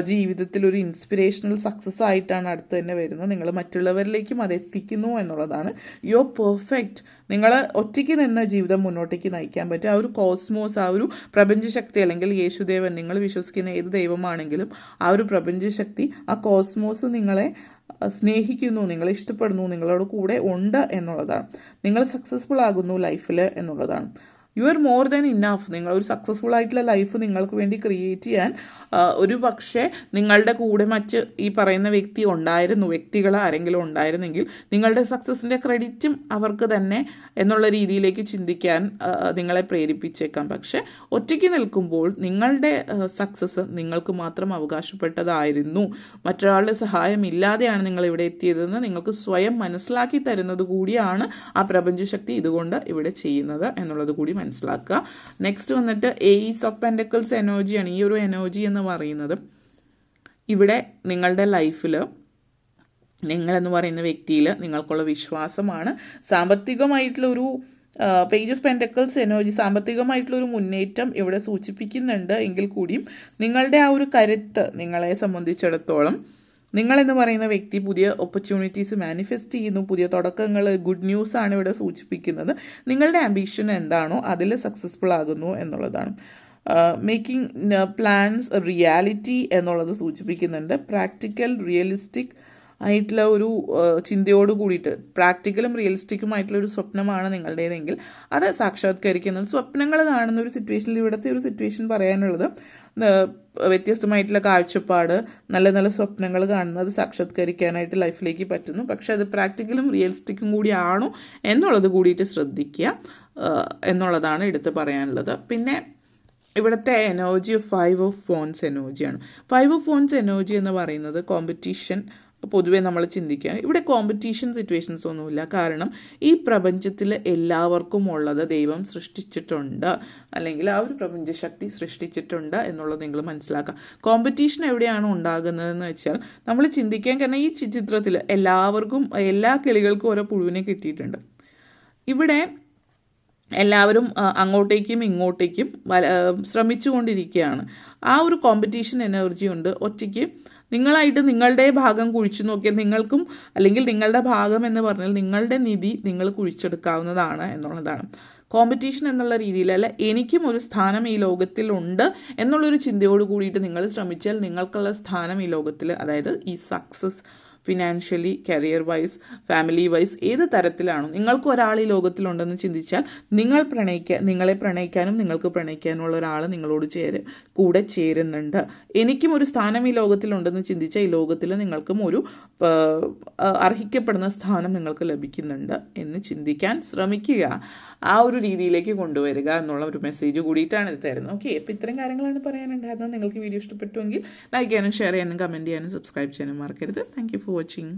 ജീവിതത്തിൽ ഒരു ഇൻസ്പിറേഷണൽ സക്സസ് ആയിട്ടാണ് അടുത്ത് തന്നെ വരുന്നത്. നിങ്ങൾ മറ്റുള്ളവരിലേക്കും അത് എത്തിക്കുന്നു എന്നുള്ളതാണ്. You are perfect. നിങ്ങൾ ഒറ്റയ്ക്ക് നിന്ന് ജീവിതം മുന്നോട്ടേക്ക് നയിക്കാൻ പറ്റും. ആ ഒരു കോസ്മോസ്, ആ ഒരു പ്രപഞ്ചശക്തി, അല്ലെങ്കിൽ യേശുദേവൻ, നിങ്ങൾ വിശ്വസിക്കുന്ന ഏത് ദൈവമാണെങ്കിലും ആ ഒരു പ്രപഞ്ചശക്തി, ആ കോസ്മോസ് നിങ്ങളെ സ്നേഹിക്കുന്നു, നിങ്ങളെ ഇഷ്ടപ്പെടുന്നു, നിങ്ങളോട് കൂടെ ഉണ്ട് എന്നുള്ളതാണ്. നിങ്ങൾ സക്സസ്ഫുൾ ആകുന്നു ലൈഫിൽ എന്നുള്ളതാണ്. You are more than enough. നിങ്ങൾ ഒരു സക്സസ്ഫുൾ ആയിട്ടുള്ള ലൈഫ് നിങ്ങൾക്ക് വേണ്ടി ക്രിയേറ്റ് ചെയ്യാൻ ഒരു പക്ഷേ നിങ്ങളുടെ കൂടെ മറ്റ് ഈ പറയുന്ന വ്യക്തികൾ ആരെങ്കിലും ഉണ്ടായിരുന്നെങ്കിൽ നിങ്ങളുടെ സക്സസിൻ്റെ ക്രെഡിറ്റും അവർക്ക് തന്നെ എന്നുള്ള രീതിയിലേക്ക് ചിന്തിക്കാൻ നിങ്ങളെ പ്രേരിപ്പിച്ചേക്കാം. പക്ഷേ ഒറ്റയ്ക്ക് നിൽക്കുമ്പോൾ നിങ്ങളുടെ സക്സസ് നിങ്ങൾക്ക് മാത്രം അവകാശപ്പെട്ടതായിരുന്നു, മറ്റൊരാളുടെ സഹായമില്ലാതെയാണ് നിങ്ങൾ ഇവിടെ എത്തിയതെന്ന് നിങ്ങൾക്ക് സ്വയം മനസ്സിലാക്കി തരുന്നത് കൂടിയാണ് ആ പ്രപഞ്ചശക്തി ഇതുകൊണ്ട് ഇവിടെ ചെയ്യുന്നത് എന്നുള്ളത് കൂടി മനസ്സിലാക്കുക. നെക്സ്റ്റ് വന്നിട്ട് ഏസ് ഓഫ് പെൻഡക്കിൾസ് എനർജിയാണ്. ഈ ഒരു എനർജി എന്ന് പറയുന്നത് ഇവിടെ നിങ്ങളുടെ ലൈഫിൽ നിങ്ങളെന്ന് പറയുന്ന വ്യക്തിയിൽ നിങ്ങൾക്കുള്ള വിശ്വാസമാണ്. സാമ്പത്തികമായിട്ടുള്ളൊരു പേജ് ഓഫ് പെൻഡക്കിൾസ് എനർജി സാമ്പത്തികമായിട്ടുള്ളൊരു മുന്നേറ്റം ഇവിടെ സൂചിപ്പിക്കുന്നുണ്ട് എങ്കിൽ കൂടിയും നിങ്ങളുടെ ആ ഒരു കരുത്ത് നിങ്ങളെ സംബന്ധിച്ചിടത്തോളം നിങ്ങളെന്ന് പറയുന്ന വ്യക്തി പുതിയ ഓപ്പർച്യൂണിറ്റീസ് മാനിഫെസ്റ്റ് ചെയ്യുന്നു, പുതിയ തുടക്കങ്ങൾ, ഗുഡ് ന്യൂസ് ആണ് ഇവിടെ സൂചിപ്പിക്കുന്നത്. നിങ്ങളുടെ ആംബിഷൻ എന്താണോ അതിൽ സക്സസ്ഫുൾ ആകുന്നു എന്നുള്ളതാണ്. മേക്കിംഗ് പ്ലാൻസ് റിയാലിറ്റി എന്നുള്ളത് സൂചിപ്പിക്കുന്നുണ്ട്. പ്രാക്ടിക്കൽ റിയലിസ്റ്റിക് ആയിട്ടുള്ള ഒരു ചിന്തയോട് കൂടിയിട്ട് പ്രാക്ടിക്കലും റിയലിസ്റ്റിക്കുമായിട്ടുള്ള ഒരു സ്വപ്നമാണ് നിങ്ങളുടേതെങ്കിൽ അത് സാക്ഷാത്കരിക്കുന്നത്. സ്വപ്നങ്ങൾ കാണുന്ന ഒരു സിറ്റുവേഷനിൽ ഇവിടുത്തെ ഒരു സിറ്റുവേഷൻ പറയാനുള്ളത് വ്യത്യസ്തമായിട്ടുള്ള കാഴ്ചപ്പാട്, നല്ല നല്ല സ്വപ്നങ്ങൾ കാണുന്നത് സാക്ഷാത്കരിക്കാനായിട്ട് ലൈഫിലേക്ക് പറ്റുന്നു. പക്ഷെ അത് പ്രാക്ടിക്കലും റിയലിസ്റ്റിക്കും കൂടി ആണോ എന്നുള്ളത് കൂടിയിട്ട് ശ്രദ്ധിക്കുക എന്നുള്ളതാണ് എടുത്ത് പറയാനുള്ളത്. പിന്നെ ഇവിടുത്തെ എനർജി 5 ഓഫ് ഫോൺസ് എനർജിയാണ്. 5 ഓഫ് ഫോൺസ് എനർജി എന്ന് പറയുന്നത് കോമ്പറ്റീഷൻ പൊതുവെ നമ്മൾ ചിന്തിക്കുക. ഇവിടെ കോമ്പറ്റീഷൻ സിറ്റുവേഷൻസ് ഒന്നുമില്ല. കാരണം ഈ പ്രപഞ്ചത്തിൽ എല്ലാവർക്കും ഉള്ളത് ദൈവം സൃഷ്ടിച്ചിട്ടുണ്ട്, അല്ലെങ്കിൽ ആ ഒരു പ്രപഞ്ചശക്തി സൃഷ്ടിച്ചിട്ടുണ്ട് എന്നുള്ളത് നിങ്ങൾ മനസ്സിലാക്കുക. കോമ്പറ്റീഷൻ എവിടെയാണ് ഉണ്ടാകുന്നതെന്ന് വെച്ചാൽ നമ്മൾ ചിന്തിക്കാൻ, കാരണം ഈ ചിത്രത്തിൽ എല്ലാവർക്കും എല്ലാ കിളികൾക്കും ഓരോ പുഴുവിനെ കിട്ടിയിട്ടുണ്ട്. ഇവിടെ എല്ലാവരും അങ്ങോട്ടേക്കും ഇങ്ങോട്ടേക്കും ശ്രമിച്ചുകൊണ്ടിരിക്കുകയാണ്. ആ ഒരു കോമ്പറ്റീഷൻ എനർജി ഉണ്ട്. ഒറ്റയ്ക്ക് നിങ്ങളായിട്ട് നിങ്ങളുടെ ഭാഗം കുഴിച്ചു നോക്കിയാൽ നിങ്ങൾക്കും, അല്ലെങ്കിൽ നിങ്ങളുടെ ഭാഗം എന്ന് പറഞ്ഞാൽ നിങ്ങളുടെ നിധി നിങ്ങൾ കുഴിച്ചെടുക്കാവുന്നതാണ് എന്നുള്ളതാണ്. കോമ്പറ്റീഷൻ എന്നുള്ള രീതിയിലല്ല, എനിക്കും ഒരു സ്ഥാനം ഈ ലോകത്തിലുണ്ട് എന്നുള്ളൊരു ചിന്തയോട് കൂടിയിട്ട് നിങ്ങൾ ശ്രമിച്ചാൽ നിങ്ങൾക്കുള്ള സ്ഥാനം ഈ ലോകത്തിൽ, അതായത് ഈ success financially, career wise, family vice ഏത് തരത്തിലാണോ നിങ്ങൾക്ക് ഒരാൾ ഈ ലോകത്തിലുണ്ടെന്ന് ചിന്തിച്ചാൽ നിങ്ങളെ പ്രണയിക്കാനും നിങ്ങൾക്ക് പ്രണയിക്കാനുമുള്ള ഒരാൾ നിങ്ങളോട് കൂടെ ചേരുന്നുണ്ട്. എനിക്കും ഒരു സ്ഥാനം ഈ ലോകത്തിലുണ്ടെന്ന് ചിന്തിച്ചാൽ ഈ ലോകത്തിൽ നിങ്ങൾക്കും ഒരു അർഹിക്കപ്പെടുന്ന സ്ഥാനം നിങ്ങൾക്ക് ലഭിക്കുന്നുണ്ട് എന്ന് ചിന്തിക്കാൻ ശ്രമിക്കുക. ആ ഒരു രീതിയിലേക്ക് കൊണ്ടുവരിക എന്നുള്ള ഒരു മെസ്സേജ് കൂടിയിട്ടാണ് ഇത് തരുന്നത്. ഓക്കെ, അപ്പോൾ ഇത്തരം കാര്യങ്ങളാണ് പറയാനുണ്ടായിരുന്നത്. നിങ്ങൾക്ക് വീഡിയോ ഇഷ്ടപ്പെട്ടുവെങ്കിൽ ലൈക്ക് ചെയ്യാനും ഷെയർ ചെയ്യാനും കമൻറ്റ് ചെയ്യാനും സബ്സ്ക്രൈബ് ചെയ്യാനും മറക്കരുത്. Thank you for watching.